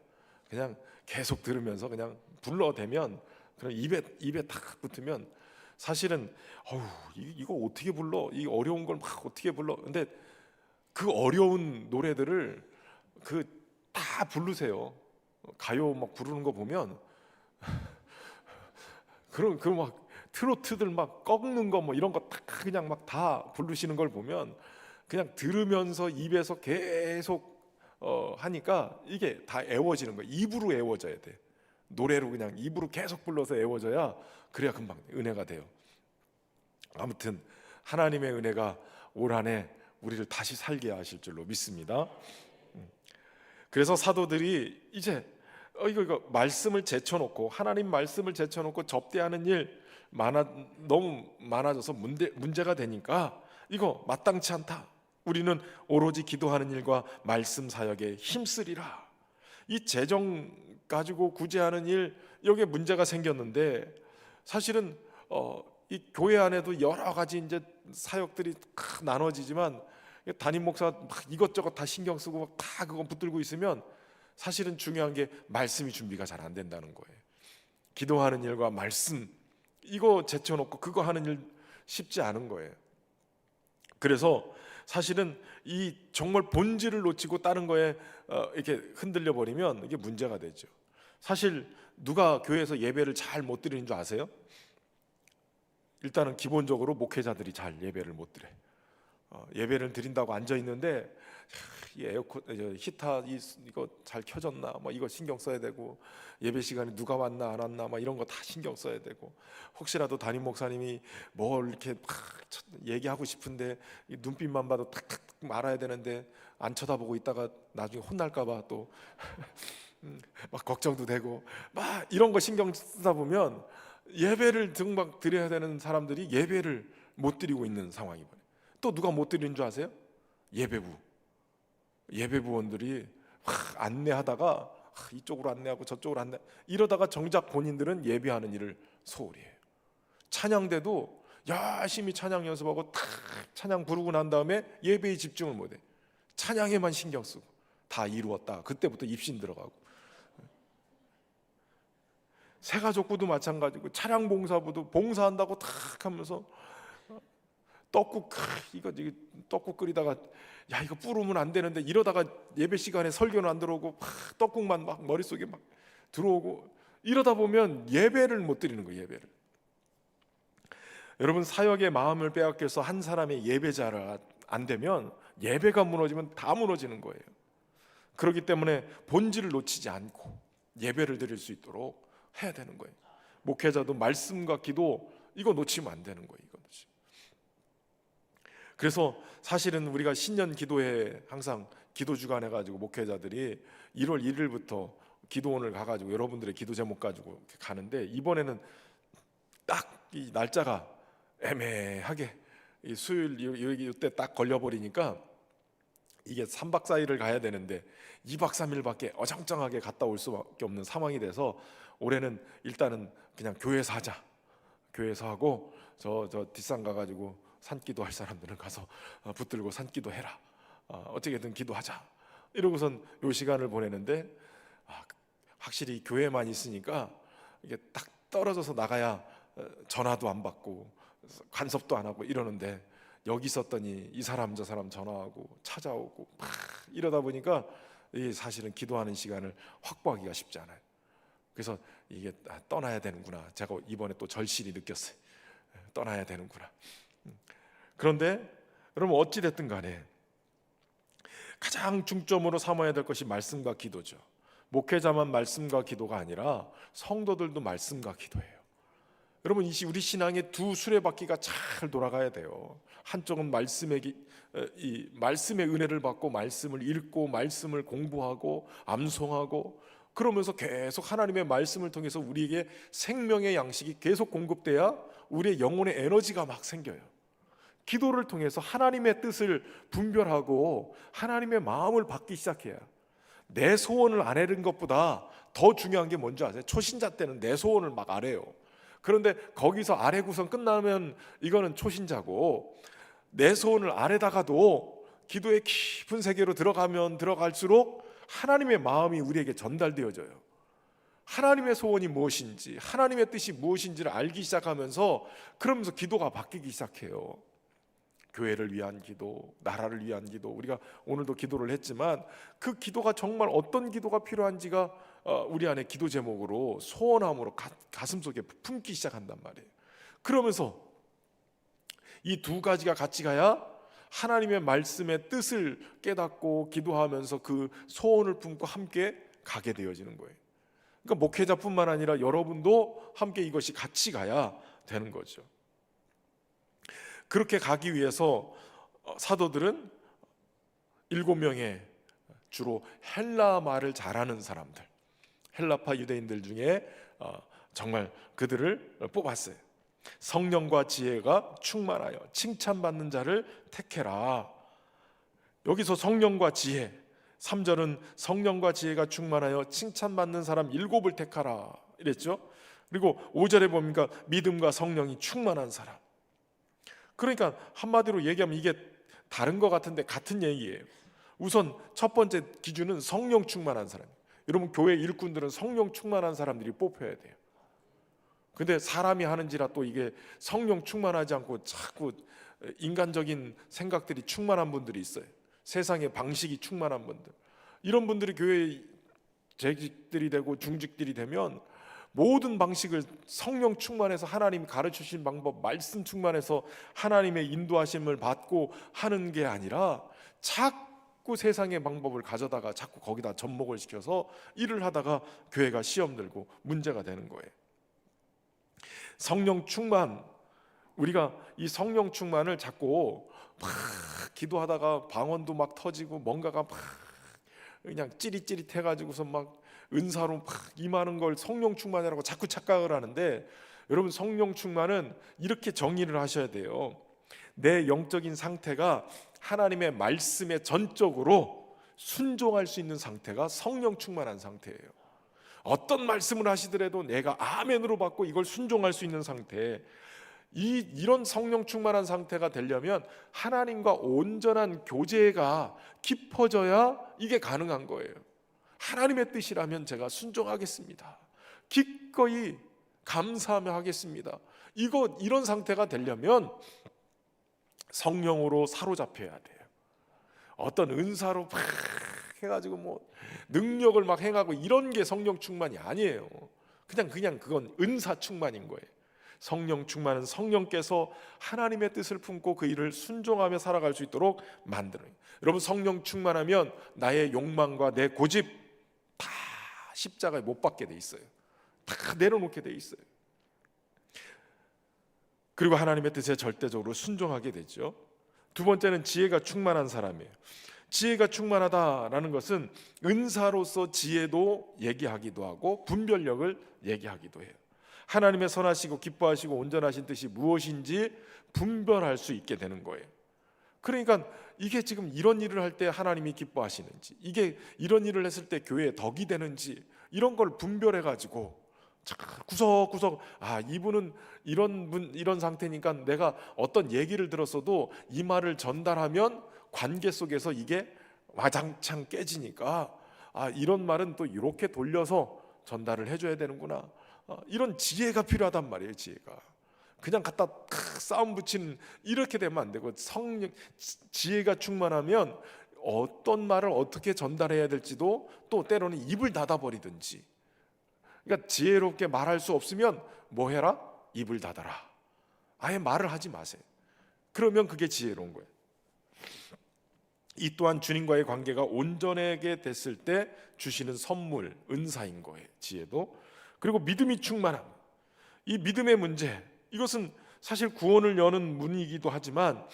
그냥 계속 들으면서 그냥 불러대면, 그냥 입에 탁 붙으면 사실은 이거 어떻게 불러? 이 어려운 걸 막 어떻게 불러? 근데 그 어려운 노래들을 다 부르세요. 가요 막 부르는 거 보면 그런 그 막 트로트들 막 꺾는 거 뭐 이런 거 다 그냥 막 다 부르시는 걸 보면 그냥 들으면서 입에서 계속 하니까 이게 다 애워지는 거예요. 입으로 애워져야 돼. 노래로 그냥 입으로 계속 불러서 애워져야, 그래야 금방 은혜가 돼요. 아무튼 하나님의 은혜가 올 한 해 우리를 다시 살게 하실 줄로 믿습니다. 그래서 사도들이 이제 이거 말씀을 제쳐놓고, 하나님 말씀을 제쳐놓고 접대하는 일 너무 많아져서 문제가 되니까 이거 마땅치 않다. 우리는 오로지 기도하는 일과 말씀 사역에 힘쓰리라. 이 재정 가지고 구제하는 일, 여기에 문제가 생겼는데, 사실은 이 교회 안에도 여러 가지 이제 사역들이 나눠지지만 담임 목사 막 이것저것 다 신경 쓰고 막 다 그거 붙들고 있으면 사실은 중요한 게 말씀이 준비가 잘 안 된다는 거예요. 기도하는 일과 말씀, 이거 제쳐놓고 그거 하는 일 쉽지 않은 거예요. 그래서 사실은 이 정말 본질을 놓치고 다른 거에 이렇게 흔들려 버리면 이게 문제가 되죠. 사실 누가 교회에서 예배를 잘 못 드리는 줄 아세요? 일단은 기본적으로 목회자들이 잘 예배를 못 드려요. 예배를 드린다고 앉아 있는데 이 에어컨, 히터 이거 잘 켜졌나, 뭐 이거 신경 써야 되고, 예배 시간에 누가 왔나 안 왔나, 막 이런 거 다 신경 써야 되고, 혹시라도 담임 목사님이 뭘 이렇게 막 얘기하고 싶은데 눈빛만 봐도 탁탁 말아야 되는데 안 쳐다보고 있다가 나중에 혼날까봐 또 막 걱정도 되고, 막 이런 거 신경 쓰다 보면 예배를 막 드려야 되는 사람들이 예배를 못 드리고 있는 상황이거든요. 또 누가 못 드리는 줄 아세요? 예배부원들이 안내하다가 이쪽으로 안내하고 저쪽으로 안내, 이러다가 정작 본인들은 예배하는 일을 소홀히 해요. 찬양대도 열심히 찬양 연습하고 탁 찬양 부르고 난 다음에 예배에 집중을 못해. 찬양에만 신경 쓰고 다 이루었다. 그때부터 입신 들어가고. 새가족부도 마찬가지고, 차량 봉사부도 봉사한다고 탁 하면서 떡국 이거 떡국 끓이다가 야 이거 뿌르면 안 되는데, 이러다가 예배 시간에 설교는 안 들어오고 막 떡국만 막 머릿속에 막 들어오고, 이러다 보면 예배를 못 드리는 거예요. 예배를. 여러분, 사역의 마음을 빼앗겨서 한 사람의 예배자가 안 되면, 예배가 무너지면 다 무너지는 거예요. 그렇기 때문에 본질을 놓치지 않고 예배를 드릴 수 있도록 해야 되는 거예요. 목회자도 말씀과 기도, 이거 놓치면 안 되는 거예요. 그래서 사실은 우리가 신년 기도회 항상 기도 주간 해가지고 목회자들이 1월 1일부터 기도원을 가가지고 여러분들의 기도 제목 가지고 가는데, 이번에는 딱 이 날짜가 애매하게 이 수요일 이때 딱 걸려버리니까 이게 3박 4일을 가야 되는데 2박 3일밖에 어정쩡하게 갔다 올 수밖에 없는 상황이 돼서, 올해는 일단은 그냥 교회에서 하자. 교회에서 하고 저 뒷산 가가지고 산기도 할 사람들은 가서 붙들고 산기도 해라. 어떻게든 기도하자. 이러고선 요 시간을 보내는데, 확실히 교회만 있으니까 이게 딱 떨어져서 나가야 전화도 안 받고 간섭도 안 하고 이러는데, 여기 있었더니 이 사람 저 사람 전화하고 찾아오고 막 이러다 보니까 이 사실은 기도하는 시간을 확보하기가 쉽지 않아요. 그래서 이게 떠나야 되는구나. 제가 이번에 또 절실히 느꼈어요. 떠나야 되는구나. 그런데 여러분 어찌 됐든 간에 가장 중점으로 삼아야 될 것이 말씀과 기도죠. 목회자만 말씀과 기도가 아니라 성도들도 말씀과 기도예요. 여러분 우리 신앙의 두 수레바퀴가 잘 돌아가야 돼요. 한쪽은 이 말씀의 은혜를 받고 말씀을 읽고 말씀을 공부하고 암송하고 그러면서 계속 하나님의 말씀을 통해서 우리에게 생명의 양식이 계속 공급돼야 우리의 영혼의 에너지가 막 생겨요. 기도를 통해서 하나님의 뜻을 분별하고 하나님의 마음을 받기 시작해요. 내 소원을 아뢰는 것보다 더 중요한 게 뭔지 아세요? 초신자 때는 내 소원을 막 아뢰요. 그런데 거기서 아뢰고선 끝나면 이거는 초신자고, 내 소원을 아뢰다가도 기도의 깊은 세계로 들어가면 들어갈수록 하나님의 마음이 우리에게 전달되어져요. 하나님의 소원이 무엇인지, 하나님의 뜻이 무엇인지를 알기 시작하면서 그러면서 기도가 바뀌기 시작해요. 교회를 위한 기도, 나라를 위한 기도, 우리가 오늘도 기도를 했지만 그 기도가 정말 어떤 기도가 필요한지가 우리 안에 기도 제목으로 소원함으로 가슴속에 품기 시작한단 말이에요. 그러면서 이 두 가지가 같이 가야 하나님의 말씀의 뜻을 깨닫고 기도하면서 그 소원을 품고 함께 가게 되어지는 거예요. 그러니까 목회자뿐만 아니라 여러분도 함께 이것이 같이 가야 되는 거죠. 그렇게 가기 위해서 사도들은 7명의 주로 헬라 말을 잘하는 사람들, 헬라파 유대인들 중에 정말 그들을 뽑았어요. 성령과 지혜가 충만하여 칭찬받는 자를 택해라. 여기서 성령과 지혜, 3절은 성령과 지혜가 충만하여 칭찬받는 사람 7을 택하라 이랬죠. 그리고 5절에 보니까 믿음과 성령이 충만한 사람. 그러니까 한마디로 얘기하면 이게 다른 것 같은데 같은 얘기예요. 우선 첫 번째 기준은 성령 충만한 사람. 여러분 교회 일꾼들은 성령 충만한 사람들이 뽑혀야 돼요. 근데 사람이 하는지라 또 이게 성령 충만하지 않고 자꾸 인간적인 생각들이 충만한 분들이 있어요. 세상의 방식이 충만한 분들. 이런 분들이 교회에 재직들이 되고 중직들이 되면 모든 방식을 성령 충만해서 하나님이 가르치신 방법, 말씀 충만해서 하나님의 인도하심을 받고 하는 게 아니라 자꾸 세상의 방법을 가져다가 자꾸 거기다 접목을 시켜서 일을 하다가 교회가 시험 들고 문제가 되는 거예요. 성령 충만, 우리가 이 성령 충만을 자꾸 막 기도하다가 방언도 막 터지고 뭔가가 막 그냥 찌릿찌릿해가지고서 막 은사로 막 임하는 걸 성령 충만이라고 자꾸 착각을 하는데, 여러분 성령 충만은 이렇게 정의를 하셔야 돼요. 내 영적인 상태가 하나님의 말씀에 전적으로 순종할 수 있는 상태가 성령 충만한 상태예요. 어떤 말씀을 하시더라도 내가 아멘으로 받고 이걸 순종할 수 있는 상태, 이런 성령 충만한 상태가 되려면 하나님과 온전한 교제가 깊어져야 이게 가능한 거예요. 하나님의 뜻이라면 제가 순종하겠습니다. 기꺼이 감사하며 하겠습니다. 이런 상태가 되려면 성령으로 사로잡혀야 돼요. 어떤 은사로 막 해가지고 뭐 능력을 막 행하고 이런 게 성령 충만이 아니에요. 그냥 그건 은사 충만인 거예요. 성령 충만은 성령께서 하나님의 뜻을 품고 그 일을 순종하며 살아갈 수 있도록 만드는 거예요. 여러분 성령 충만하면 나의 욕망과 내 고집 다 십자가에 못 박게 돼 있어요. 다 내려놓게 돼 있어요. 그리고 하나님의 뜻에 절대적으로 순종하게 되죠. 두 번째는 지혜가 충만한 사람이에요. 지혜가 충만하다라는 것은 은사로서 지혜도 얘기하기도 하고 분별력을 얘기하기도 해요. 하나님의 선하시고 기뻐하시고 온전하신 뜻이 무엇인지 분별할 수 있게 되는 거예요. 그러니까 이게 지금 이런 일을 할 때 하나님이 기뻐하시는지, 이게 이런 일을 했을 때 교회에 덕이 되는지, 이런 걸 분별해 가지고 구석구석 이분은 이런 상태니까 내가 어떤 얘기를 들었어도 이 말을 전달하면 관계 속에서 이게 와장창 깨지니까 이런 말은 또 이렇게 돌려서 전달을 해줘야 되는구나. 이런 지혜가 필요하단 말이에요. 지혜가 그냥 갖다 싸움 붙이는 이렇게 되면 안 되고, 성령 지혜가 충만하면 어떤 말을 어떻게 전달해야 될지도, 또 때로는 입을 닫아버리든지 그러니까 지혜롭게 말할 수 없으면 뭐 해라? 입을 닫아라. 아예 말을 하지 마세요. 그러면 그게 지혜로운 거예요. 이 또한 주님과의 관계가 온전하게 됐을 때 주시는 선물, 은사인 거예요. 지혜도. 그리고 믿음이 충만함. 이 믿음의 문제, 이것은 사실 구원을 여는 문이기도 하지만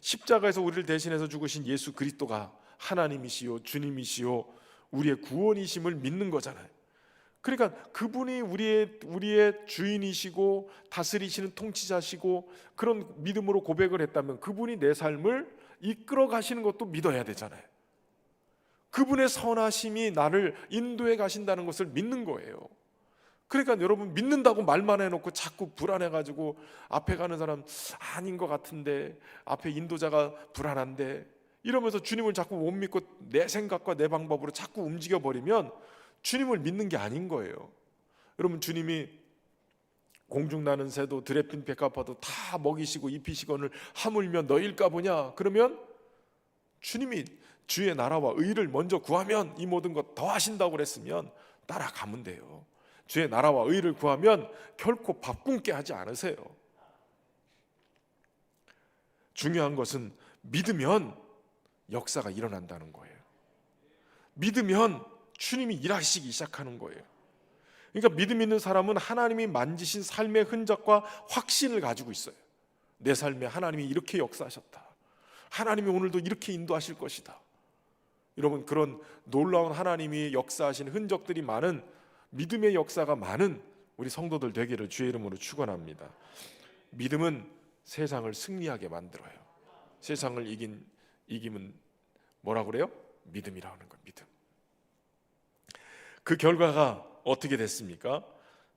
십자가에서 우리를 대신해서 죽으신 예수 그리스도가 하나님이시요 주님이시요 우리의 구원이심을 믿는 거잖아요. 그러니까 그분이 우리의 주인이시고 다스리시는 통치자시고 그런 믿음으로 고백을 했다면 그분이 내 삶을 이끌어 가시는 것도 믿어야 되잖아요. 그분의 선하심이 나를 인도해 가신다는 것을 믿는 거예요. 그러니까 여러분, 믿는다고 말만 해놓고 자꾸 불안해가지고 앞에 가는 사람 아닌 것 같은데, 앞에 인도자가 불안한데 이러면서 주님을 자꾸 못 믿고 내 생각과 내 방법으로 자꾸 움직여버리면 주님을 믿는 게 아닌 거예요. 여러분, 주님이 공중 나는 새도 들에 핀 백합화도 다 먹이시고 입히시거늘 하물며 너일까 보냐? 그러면 주님이 주의 나라와 의를 먼저 구하면 이 모든 것 더 하신다고 그랬으면 따라가면 돼요. 주의 나라와 의를 구하면 결코 밥 굶게 하지 않으세요. 중요한 것은 믿으면 역사가 일어난다는 거예요. 믿으면 주님이 일하시기 시작하는 거예요. 그러니까 믿음 있는 사람은 하나님이 만지신 삶의 흔적과 확신을 가지고 있어요. 내 삶에 하나님이 이렇게 역사하셨다. 하나님이 오늘도 이렇게 인도하실 것이다. 여러분, 그런 놀라운 하나님이 역사하신 흔적들이 많은, 믿음의 역사가 많은 우리 성도들 되기를 주의 이름으로 축원합니다. 믿음은 세상을 승리하게 만들어요. 세상을 이기면 뭐라고 그래요? 믿음이라고 하는 거예요. 믿음. 그 결과가 어떻게 됐습니까?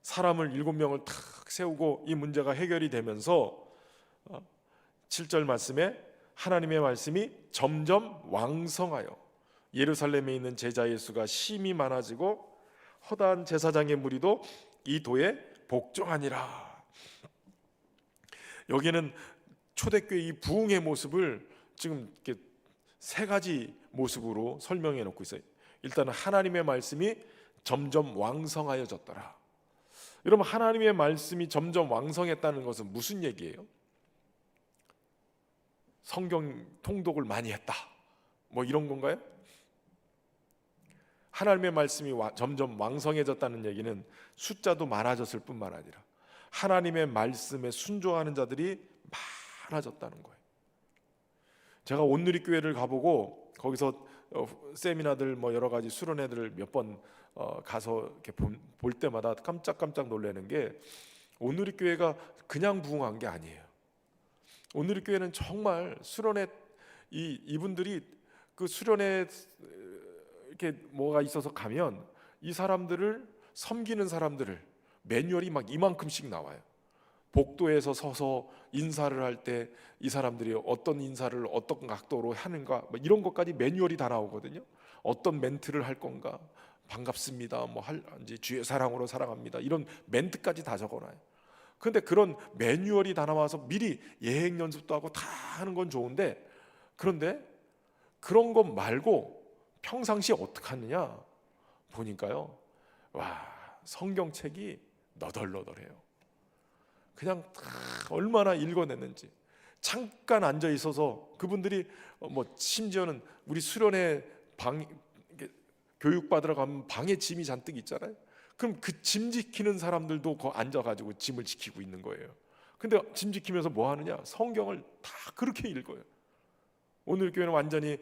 사람을 7명을 탁 세우고 이 문제가 해결이 되면서 7절 말씀에 하나님의 말씀이 점점 왕성하여 예루살렘에 있는 제자의 수가 심히 많아지고 허다한 제사장의 무리도 이 도에 복종하니라. 여기는 초대교회 이 부흥의 모습을 지금 이렇게 세 가지 모습으로 설명해 놓고 있어요. 일단은 하나님의 말씀이 점점 왕성하여졌더라. 여러분, 하나님의 말씀이 점점 왕성했다는 것은 무슨 얘기예요? 성경 통독을 많이 했다, 뭐 이런 건가요? 하나님의 말씀이 점점 왕성해졌다는 얘기는 숫자도 많아졌을 뿐만 아니라 하나님의 말씀에 순종하는 자들이 많아졌다는 거예요. 제가 온누리교회를 가보고 거기서 세미나들 뭐 여러 가지 수련회들을 몇 번 가서 이렇게 볼 때마다 깜짝깜짝 놀라는 게, 온누리교회가 그냥 부흥한 게 아니에요. 온누리교회는 정말 수련회, 이분들이 그 수련회 이렇게 뭐가 있어서 가면 이 사람들을 섬기는 사람들을 매뉴얼이 막 이만큼씩 나와요. 복도에서 서서 인사를 할 때 이 사람들이 어떤 인사를 어떤 각도로 하는가, 뭐 이런 것까지 매뉴얼이 다 나오거든요. 어떤 멘트를 할 건가, 반갑습니다, 뭐 할지 주의 사랑으로 사랑합니다, 이런 멘트까지 다 적어놔요. 그런데 그런 매뉴얼이 다 나와서 미리 예행 연습도 하고 다 하는 건 좋은데, 그런데 그런 것 말고 평상시에 어떻게 하느냐 보니까요, 와, 성경책이 너덜너덜해요. 그냥 얼마나 읽어냈는지. 잠깐 앉아 있어서 그분들이 뭐 심지어는 우리 수련회 교육 받으러 가면 방에 짐이 잔뜩 있잖아요. 그럼 그 짐 지키는 사람들도 거 앉아가지고 짐을 지키고 있는 거예요. 근데 짐 지키면서 뭐 하느냐? 성경을 다 그렇게 읽어요. 오늘 교회는 완전히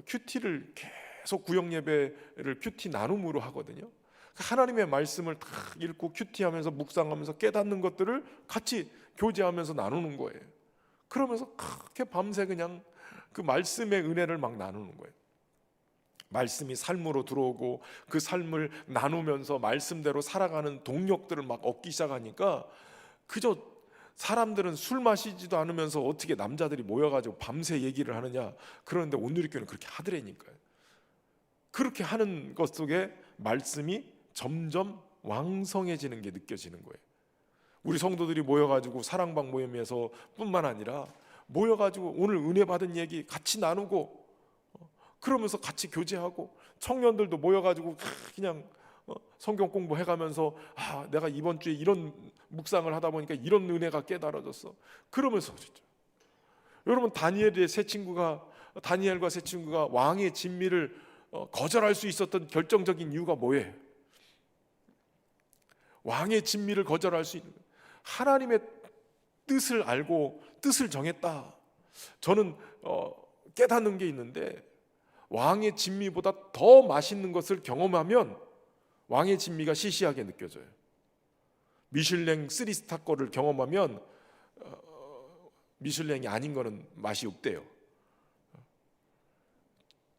큐티를 계속 구역 예배를 큐티 나눔으로 하거든요. 하나님의 말씀을 다 읽고 큐티하면서 묵상하면서 깨닫는 것들을 같이 교제하면서 나누는 거예요. 그러면서 그렇게 밤새 그냥 그 말씀의 은혜를 막 나누는 거예요. 말씀이 삶으로 들어오고 그 삶을 나누면서 말씀대로 살아가는 동력들을 막 얻기 시작하니까, 그저 사람들은 술 마시지도 않으면서 어떻게 남자들이 모여가지고 밤새 얘기를 하느냐, 그런데 온누리교회는 그렇게 하더라니까요. 그렇게 하는 것 속에 말씀이 점점 왕성해지는 게 느껴지는 거예요. 우리 성도들이 모여가지고 사랑방 모임에서 뿐만 아니라 모여가지고 오늘 은혜 받은 얘기 같이 나누고, 그러면서 같이 교제하고 청년들도 모여가지고 그냥 성경 공부해가면서 내가 이번 주에 이런 묵상을 하다 보니까 이런 은혜가 깨달아졌어. 그러면서 진짜 여러분 다니엘과 세 친구가 왕의 진미를 거절할 수 있었던 결정적인 이유가 뭐예요? 왕의 진미를 거절할 수 있는 하나님의 뜻을 알고 뜻을 정했다. 저는 깨닫는 게 있는데 왕의 진미보다 더 맛있는 것을 경험하면 왕의 진미가 시시하게 느껴져요. 미슐랭 3스타 거를 경험하면 미슐랭이 아닌 거는 맛이 없대요.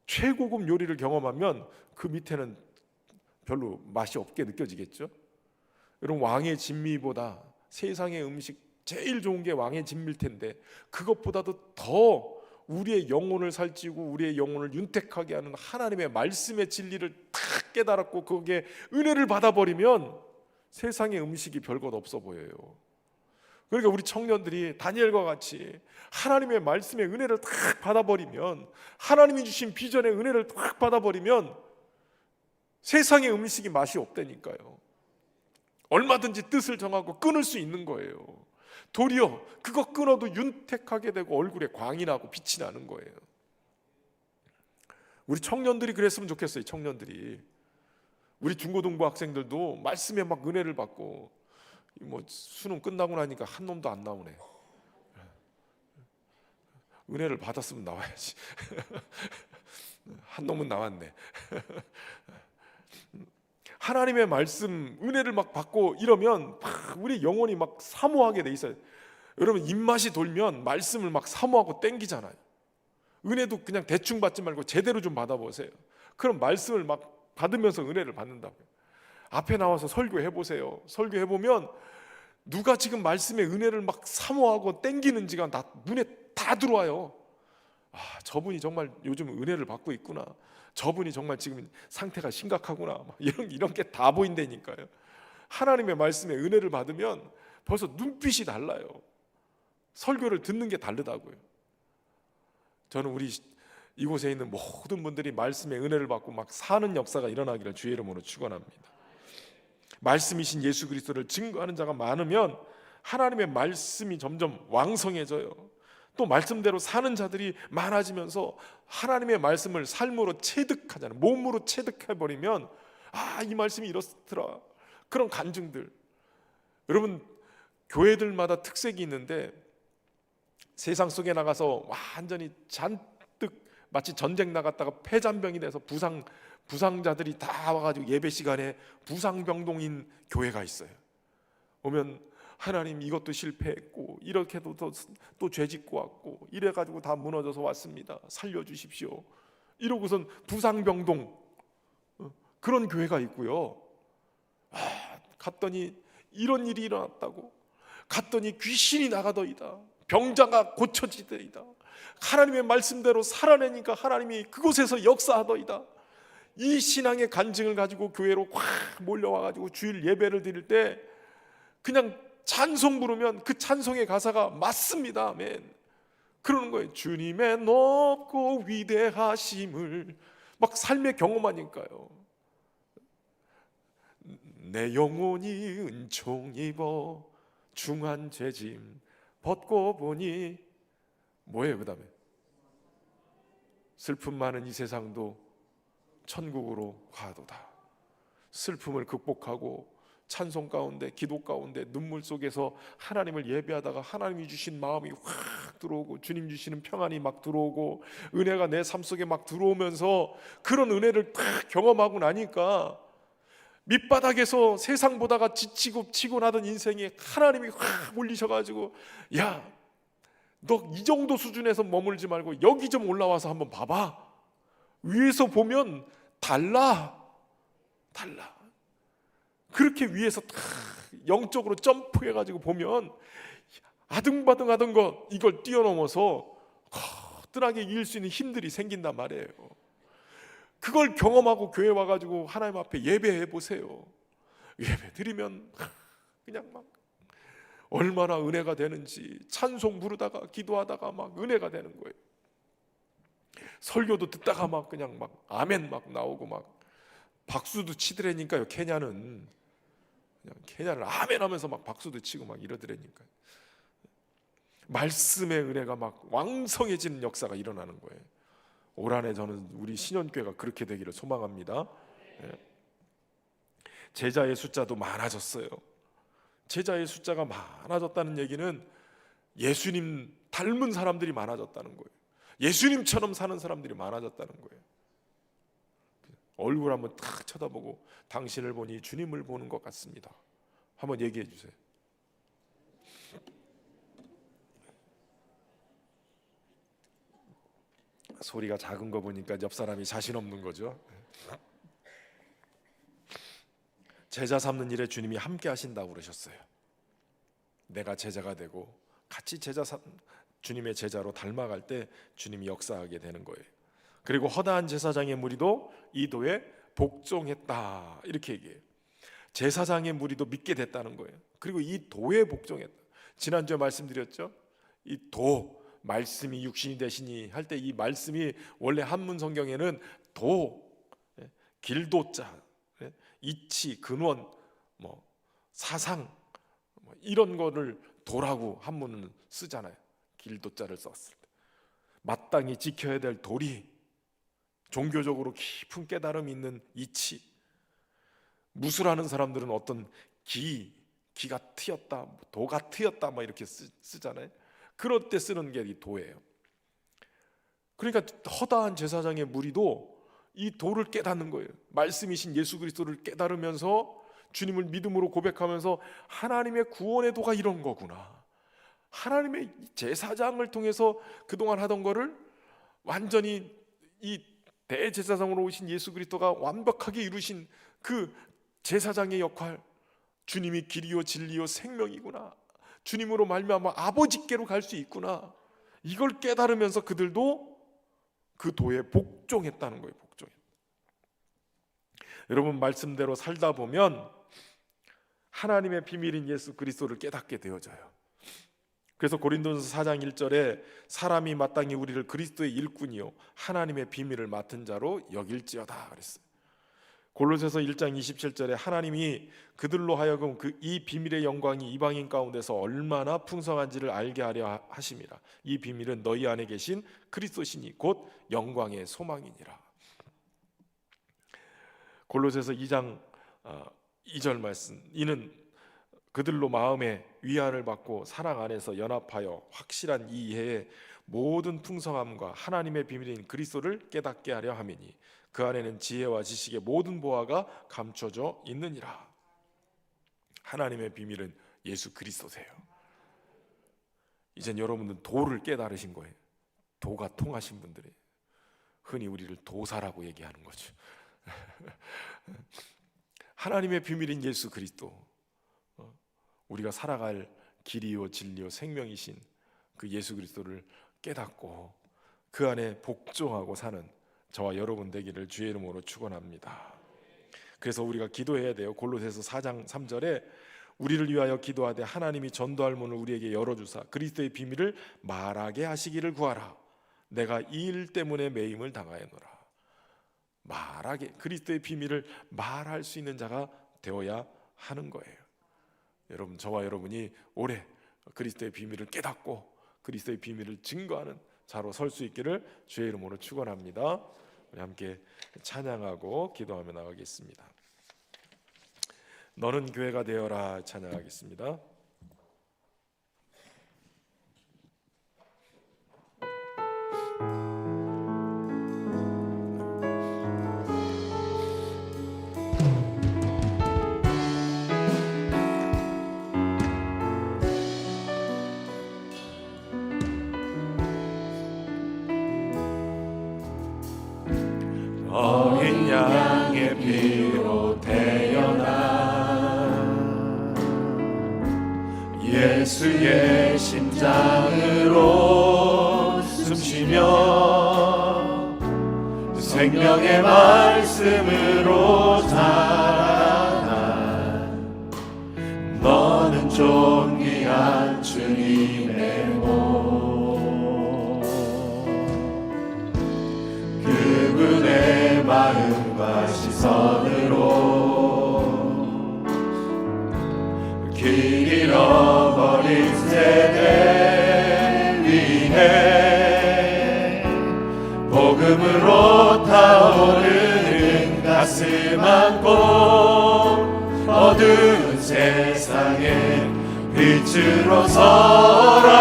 최고급 요리를 경험하면 그 밑에는 별로 맛이 없게 느껴지겠죠. 여러분 왕의 진미보다 세상의 음식 제일 좋은 게 왕의 진미일 텐데 그것보다도 더 우리의 영혼을 살찌고 우리의 영혼을 윤택하게 하는 하나님의 말씀의 진리를 탁 깨달았고 거기에 은혜를 받아버리면 세상의 음식이 별것 없어 보여요. 그러니까 우리 청년들이 다니엘과 같이 하나님의 말씀의 은혜를 탁 받아버리면 하나님이 주신 비전의 은혜를 탁 받아버리면 세상의 음식이 맛이 없다니까요. 얼마든지 뜻을 정하고 끊을 수 있는 거예요. 도리어 그거 끊어도 윤택하게 되고 얼굴에 광이 나고 빛이 나는 거예요. 우리 청년들이 그랬으면 좋겠어요. 청년들이 우리 중고등부 학생들도 말씀에 막 은혜를 받고 수능 끝나고 나니까 한 놈도 안 나오네. 은혜를 받았으면 나와야지. 한 놈은 나왔네. 하나님의 말씀 은혜를 막 받고 이러면 우리 영혼이 막 사모하게 돼 있어요. 여러분 입맛이 돌면 말씀을 막 사모하고 땡기잖아요. 은혜도 그냥 대충 받지 말고 제대로 좀 받아보세요. 그럼 말씀을 막 받으면서 은혜를 받는다고요. 앞에 나와서 설교해 보세요. 설교해 보면 누가 지금 말씀의 은혜를 막 사모하고 땡기는지가 눈에 다 들어와요. 저분이 정말 요즘 은혜를 받고 있구나. 저분이 정말 지금 상태가 심각하구나. 이런 게 다 보인다니까요. 하나님의 말씀에 은혜를 받으면 벌써 눈빛이 달라요. 설교를 듣는 게 다르다고요. 저는 우리 이곳에 있는 모든 분들이 말씀의 은혜를 받고 막 사는 역사가 일어나기를 주의 이름으로 축원합니다. 말씀이신 예수 그리스도를 증거하는 자가 많으면 하나님의 말씀이 점점 왕성해져요. 또 말씀대로 사는 자들이 많아지면서 하나님의 말씀을 삶으로 체득하잖아요. 몸으로 체득해버리면 이 말씀이 이렇더라. 그런 간증들. 여러분 교회들마다 특색이 있는데 세상 속에 나가서 완전히 잔뜩 마치 전쟁 나갔다가 폐잔병이 돼서 부상자들이 다 와가지고 예배 시간에 부상병동인 교회가 있어요. 오면 하나님 이것도 실패했고 이렇게도 또 죄짓고 왔고 이래가지고 다 무너져서 왔습니다. 살려주십시오. 이러고선 부상병동 그런 교회가 있고요. 갔더니 이런 일이 일어났다고. 갔더니 귀신이 나가더이다. 병자가 고쳐지더이다. 하나님의 말씀대로 살아내니까 하나님이 그곳에서 역사하더이다. 이 신앙의 간증을 가지고 교회로 확 몰려와가지고 주일 예배를 드릴 때 그냥 찬송 부르면 그 찬송의 가사가 맞습니다. 아멘. 그러는 거예요. 주님의 높고 위대하심을 막 삶에 경험하니까요. 내 영혼이 은총 입어 중한 죄짐 벗고 보니 뭐예요? 그 다음에 슬픔 많은 이 세상도 천국으로 가도다. 슬픔을 극복하고 찬송 가운데 기도 가운데 눈물 속에서 하나님을 예배하다가 하나님이 주신 마음이 확 들어오고 주님 주시는 평안이 막 들어오고 은혜가 내 삶 속에 막 들어오면서 그런 은혜를 딱 경험하고 나니까 밑바닥에서 세상 보다가 지치고 피곤하던 인생에 하나님이 확 올리셔가지고 야, 너 이 정도 수준에서 머물지 말고 여기 좀 올라와서 한번 봐봐. 위에서 보면 달라. 그렇게 위에서 딱 영적으로 점프해가지고 보면 아등바등하던 거 이걸 뛰어넘어서 거뜬하게 이길 수 있는 힘들이 생긴단 말이에요. 그걸 경험하고 교회 와가지고 하나님 앞에 예배해 보세요. 예배 드리면 그냥 막 얼마나 은혜가 되는지 찬송 부르다가 기도하다가 막 은혜가 되는 거예요. 설교도 듣다가 막 그냥 막 아멘 막 나오고 막 박수도 치더라니까요. 케냐는 아멘 하면서 막 박수도 치고 막 이러더라니까요. 말씀의 은혜가 막 왕성해지는 역사가 일어나는 거예요. 올 한해 저는 우리 신현교회가 그렇게 되기를 소망합니다. 제자의 숫자도 많아졌어요. 제자의 숫자가 많아졌다는 얘기는 예수님 닮은 사람들이 많아졌다는 거예요. 예수님처럼 사는 사람들이 많아졌다는 거예요. 얼굴 한번 탁 쳐다보고 당신을 보니 주님을 보는 것 같습니다. 한번 얘기해 주세요. 소리가 작은 거 보니까 옆 사람이 자신 없는 거죠. 제자 삼는 일에 주님이 함께 하신다고 그러셨어요. 내가 제자가 되고 같이 주님의 제자로 닮아갈 때 주님이 역사하게 되는 거예요. 그리고 허다한 제사장의 무리도 이 도에 복종했다 이렇게 얘기해요. 제사장의 무리도 믿게 됐다는 거예요. 그리고 이 도에 복종했다. 지난주에 말씀드렸죠. 이 도, 말씀이 육신이 되시니 할 때 이 말씀이 원래 한문 성경에는 도, 길도자, 이치, 근원, 사상 이런 거를 도라고 한문은 쓰잖아요. 길도자를 썼을 때 마땅히 지켜야 될 도리, 종교적으로 깊은 깨달음이 있는 이치, 무술하는 사람들은 어떤 기가 트였다, 도가 트였다 막 이렇게 쓰잖아요. 그럴 때 쓰는 게 이 도예요. 그러니까 허다한 제사장의 무리도 이 도를 깨닫는 거예요. 말씀이신 예수 그리스도를 깨달으면서 주님을 믿음으로 고백하면서 하나님의 구원의 도가 이런 거구나. 하나님의 제사장을 통해서 그동안 하던 거를 완전히 이 대제사장으로 오신 예수 그리스도가 완벽하게 이루신 그 제사장의 역할, 주님이 길이요 진리요 생명이구나, 주님으로 말미암아 아버지께로 갈 수 있구나, 이걸 깨달으면서 그들도 그 도에 복종했다는 거예요. 여러분, 말씀대로 살다 보면 하나님의 비밀인 예수 그리스도를 깨닫게 되어져요. 그래서 고린도전서 4장 1절에 사람이 마땅히 우리를 그리스도의 일꾼이요 하나님의 비밀을 맡은 자로 여길지어다 그랬어요. 골로새서 1장 27절에 하나님이 그들로 하여금 이 비밀의 영광이 이방인 가운데서 얼마나 풍성한지를 알게 하려 하심이라. 이 비밀은 너희 안에 계신 그리스도시니 곧 영광의 소망이니라. 골로새서 2장 2절 말씀, 이는 그들로 마음의 위안을 받고 사랑 안에서 연합하여 확실한 이 이해의 모든 풍성함과 하나님의 비밀인 그리스도를 깨닫게 하려 함이니 그 안에는 지혜와 지식의 모든 보화가 감춰져 있느니라. 하나님의 비밀은 예수 그리스도세요. 이젠 여러분은 도를 깨달으신 거예요. 도가 통하신 분들이 흔히 우리를 도사라고 얘기하는 거죠. 하나님의 비밀인 예수 그리스도, 우리가 살아갈 길이요 진리요 생명이신 그 예수 그리스도를 깨닫고 그 안에 복종하고 사는 저와 여러분 되기를 주의 이름으로 축원합니다. 그래서 우리가 기도해야 돼요. 골로새서 4장 3절에 우리를 위하여 기도하되 하나님이 전도할 문을 우리에게 열어주사 그리스도의 비밀을 말하게 하시기를 구하라. 내가 이 일 때문에 매임을 당하였노라. 말하게, 그리스도의 비밀을 말할 수 있는 자가 되어야 하는 거예요. 여러분, 저와 여러분이 올해 그리스도의 비밀을 깨닫고 그리스도의 비밀을 증거하는 자로 설 수 있기를 주의 이름으로 축원합니다. 우리 함께 찬양하고 기도하며 나가겠습니다. 너는 교회가 되어라 찬양하겠습니다. 어린 양의 피로 태어난 예수의 심장으로 숨쉬며 생명의 말씀으로 자라난 너는 존귀한 주님의 몸. 마음과 시선으로 길 잃어버린 세대 위에 복음으로 타오르는 가슴 안고 어두운 세상에 빛으로 서라.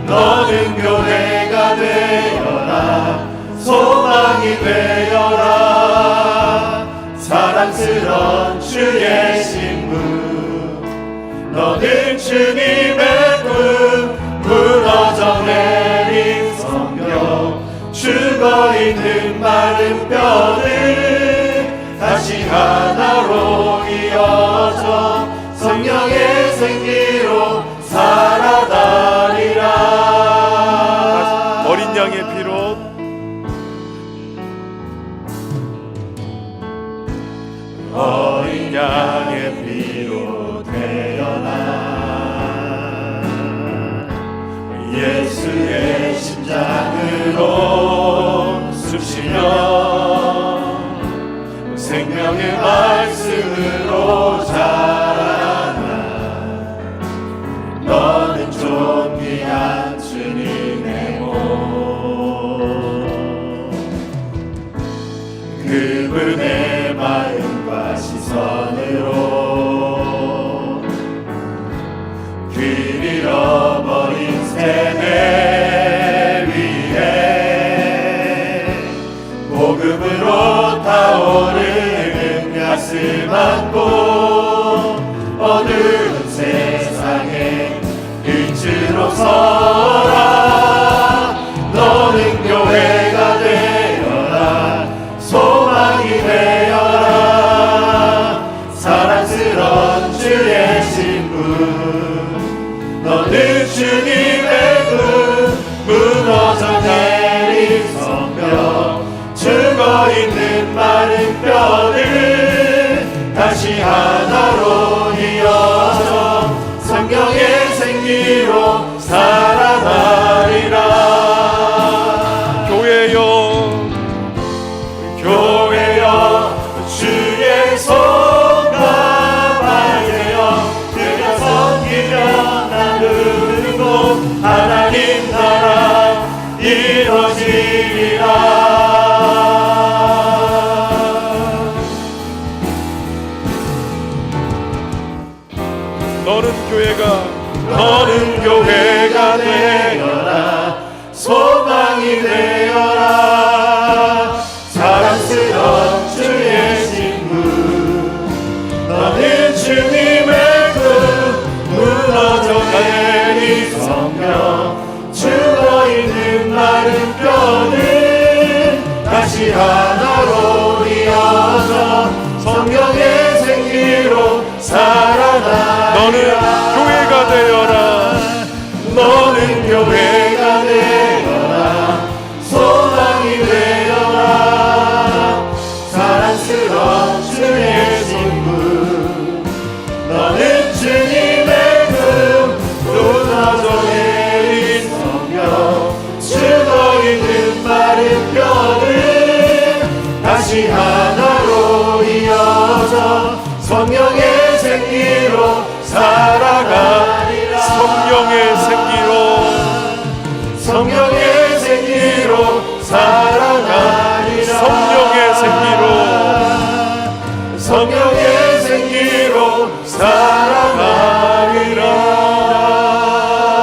너는 교회가 되어라. 소망이 되어라. 사랑스러운 주의 신부. 너는 주님의 꿈. 무너져 내린 성경. 죽어있는 마른 뼈를 다시 하나로 이어져 성령의 생기로 살아나리라. 어린 양의 피로 어린 양의 피로 태어나 예수의 심장으로 숨쉬며 생명의 말씀으로 자라나 너는 존귀한 주님의 몸. 그분의 마음과 시선으로 길 잃어버린 세대 위에 복음으로 타오르는 가슴 안고 어두운 세상에 빛으로 서라. 너는 교회가 되어라. 소망이 되어라. 사랑스러운 주의 신부. 너는 주님의 꿈. 무너져 내린 성벽. 죽어있는 마른 뼈를 다시 하나로 이어져 성경의 생기로 살아나리라. 교회여 교회여 주의 손가락 되어 그가 섬기며 나누고 하나님 나라 이루어지리라. 너는 교회가 되어라. 소망이 되어라. 사랑스러운 주의 신부. 너는 주님의 꿈. 무너져 내린 성경. 죽어있는 마른 뼈를 다시 하나로 이어져 성경의 생기로 살아나리라. 너는 교회가 되어라. 너는 교회가 되어라. 소망이 되어라. 사랑스러운 주의 신부. 너는 주님의 금. 무너져 내린 성경. 죽어있는 마른 뼈를 다시 하나로 이어져 성령의 생기로 살아가리라. 성령의 생기로 성령의 생기로 살아가리라. 성령의 생기로 성령의 생기로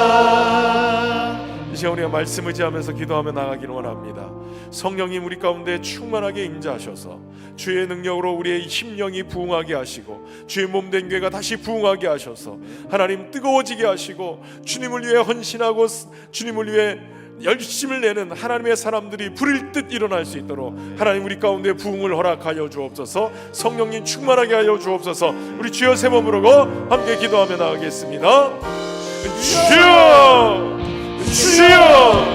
살아가리라. 이 시간 우리가 말씀 의지하면서 기도하며 나가기를 원합니다. 성령님 우리 가운데 충만하게 임재하셔서 주의 능력으로 우리의 심령이 부흥하게 하시고 주의 몸된 교회가 다시 부흥하게 하셔서 하나님 뜨거워지게 하시고 주님을 위해 헌신하고 주님을 위해 열심을 내는 하나님의 사람들이 불일 듯 일어날 수 있도록 하나님 우리 가운데 부흥을 허락하여 주옵소서. 성령님 충만하게 하여 주옵소서. 우리 주여 세 번 부르고 함께 기도하며 나가겠습니다. 주여 주여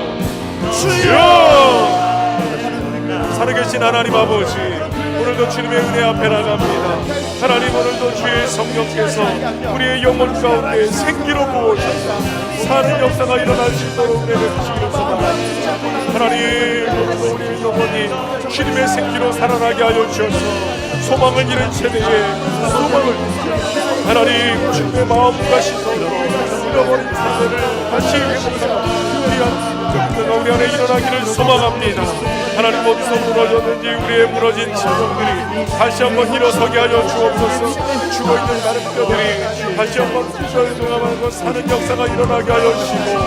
주여. 살아계신 하나님 아버지, 오늘도 주님의 은혜 앞에 나갑니다. 하나님, 오늘도 주의 성령께서 우리의 영혼 가운데 생기로 부어주셔서 사는 역사가 일어날 수 있도록 은혜를 주시기를 소망합니다. 하나님, 오늘도 우리의 영혼이 주님의 생기로 살아나게 하여 주셔서 소망을 잃은 세대에 소망을 하나님 주님의 마음과 시선으로 잃어버린 세대를 다시 회복하는 귀한 역사가 우리 안에 일어나기를 소망합니다. 하나님 어디서 무너졌는지 우리의 무너진 자녀들이 다시 한번 일어서게 하여 주옵소서. 죽어있는 가르뼈들이 다시 한번 부절등하고 사는 역사가 일어나게 하여 주시고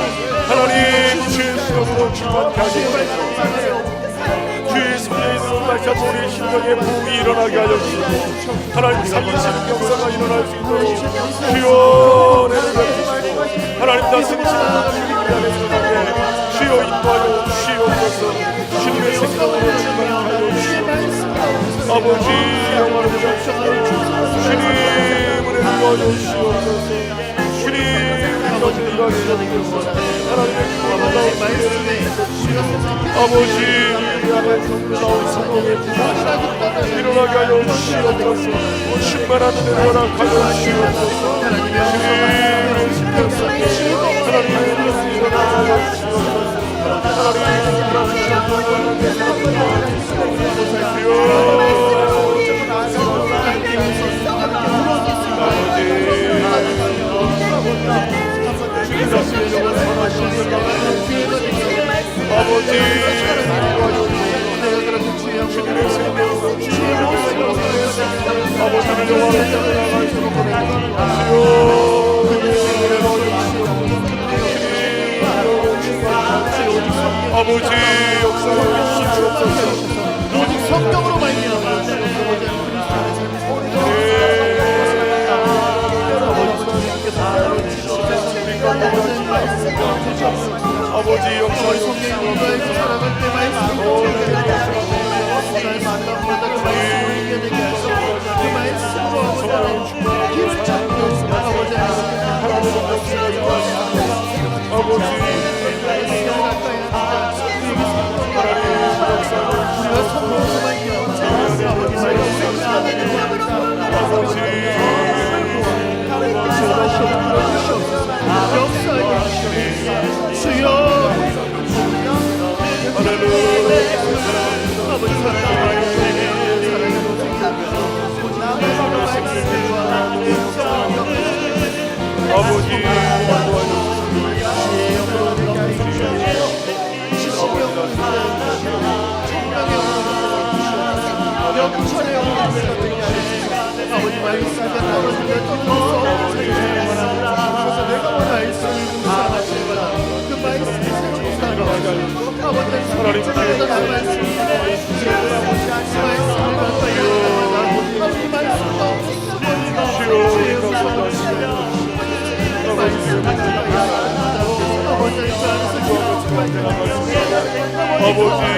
하나님 주의 시험으로 충만케 하여 주옵소서. 주의 성령으로 다시 한번 우리의 심령에 부흥이 일어나게 하여 주시고 하나님 살리시는 역사가 일어날 수 있도록 주여 내를 주시고 하나님 다스리시는 주님 안에 일어나게 주여 인도하여 주시옵소서. 주님의 생각으로 충만케 하여 주시옵소서. 아버지 영원한 주님 주님을 인도하여 주시옵소서. 주님 인도하여 주시옵소서. 하나님의 구원을 아버지 우리 안에 놀라운 성령의 부흥이 일어나게 하여 주시옵소서. 충만한 은혜를 허락하여 주시옵소서. 주님의 심령상에 하나님의 은혜를 일어나게 주시옵소서. 아버지 역사를 주시옵소서. 오직 성령으로 말미암아 아버지 역사를 성령으로 살아갈 때 말씀으로 날 만남마다 그 말씀을 이겨내게 하시고 그 말씀으로 살아가는 길을 찾고 아버지 하나님의 역사가 일어나시고 아버지 아버지 말씀에 떨어지게 떨어져서 내가 원할 수 있는 사랑하시거나 그 말씀이 새롭게 살아가고 아버지 하나님 살아가는 말씀이 말씀을 가까이 하다가 아버지 말씀과 아버지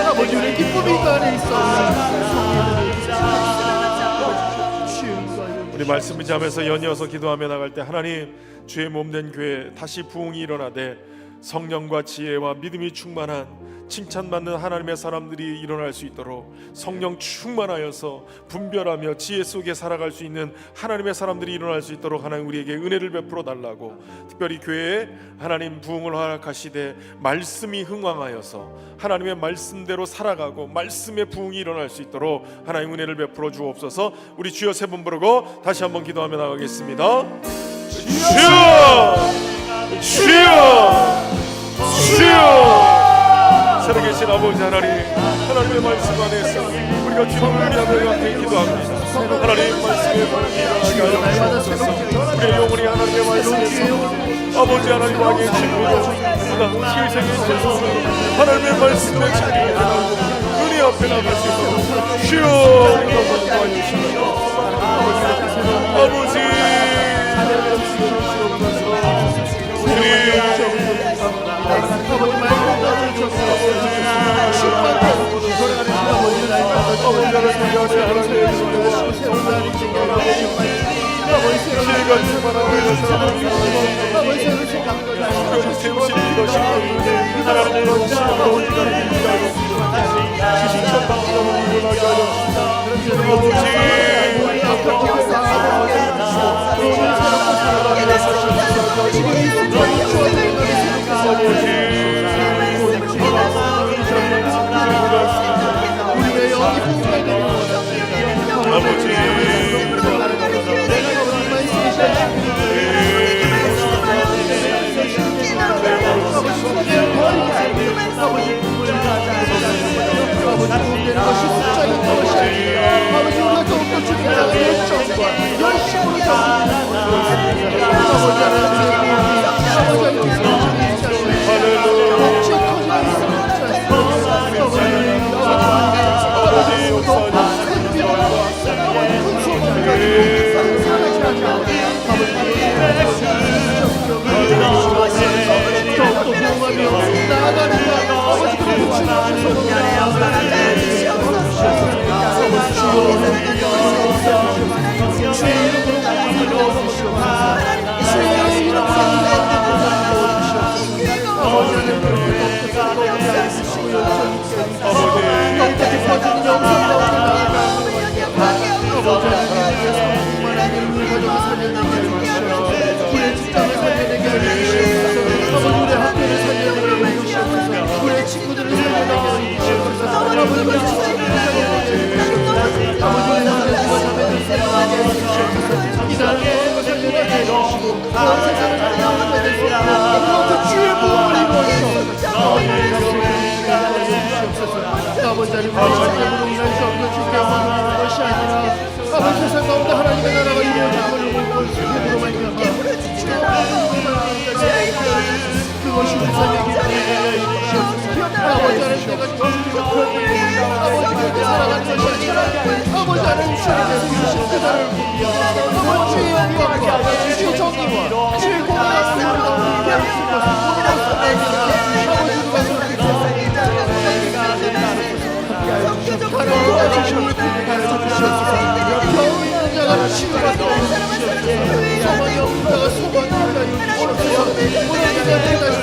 아버지 우리 기쁨이 그 안에 우리 말씀 의지하면서 연이어서 기도하며 나갈 때 하나님 주의 몸된 교회 다시 부흥이 일어나되 성령과 지혜와 믿음이 충만한 칭찬받는 하나님의 사람들이 일어날 수 있도록 성령 충만하여서 분별하며 지혜 속에 살아갈 수 있는 하나님의 사람들이 일어날 수 있도록 하나님 우리에게 은혜를 베풀어 달라고 특별히 교회에 하나님 부흥을 허락하시되 말씀이 흥왕하여서 하나님의 말씀대로 살아가고 말씀의 부흥이 일어날 수 있도록 하나님 은혜를 베풀어 주옵소서. 우리 주여 세 번 부르고 다시 한번 기도하며 나가겠습니다. 주여 주여 주여 살아계신 아버지 하나님 하나님의 말씀 안에서 우리가 기도를 위하여 앞에 기도합니다. 하나님의 말씀에 일어나게 하여 주옵소서. 우리의 영혼이 하나님의 말씀에서 아버지 하나님 왕의 진리로 희생의 제사로 하나님의 말씀의 진리로 은혜 앞에 나갈 수 있도록 주여 도와주시옵소서. 아버지 세우신 이것이 하나님의 영광으로 우리가 인도하여 지신천 방법으로 일어나게 소망이 없다가 소망이 있다.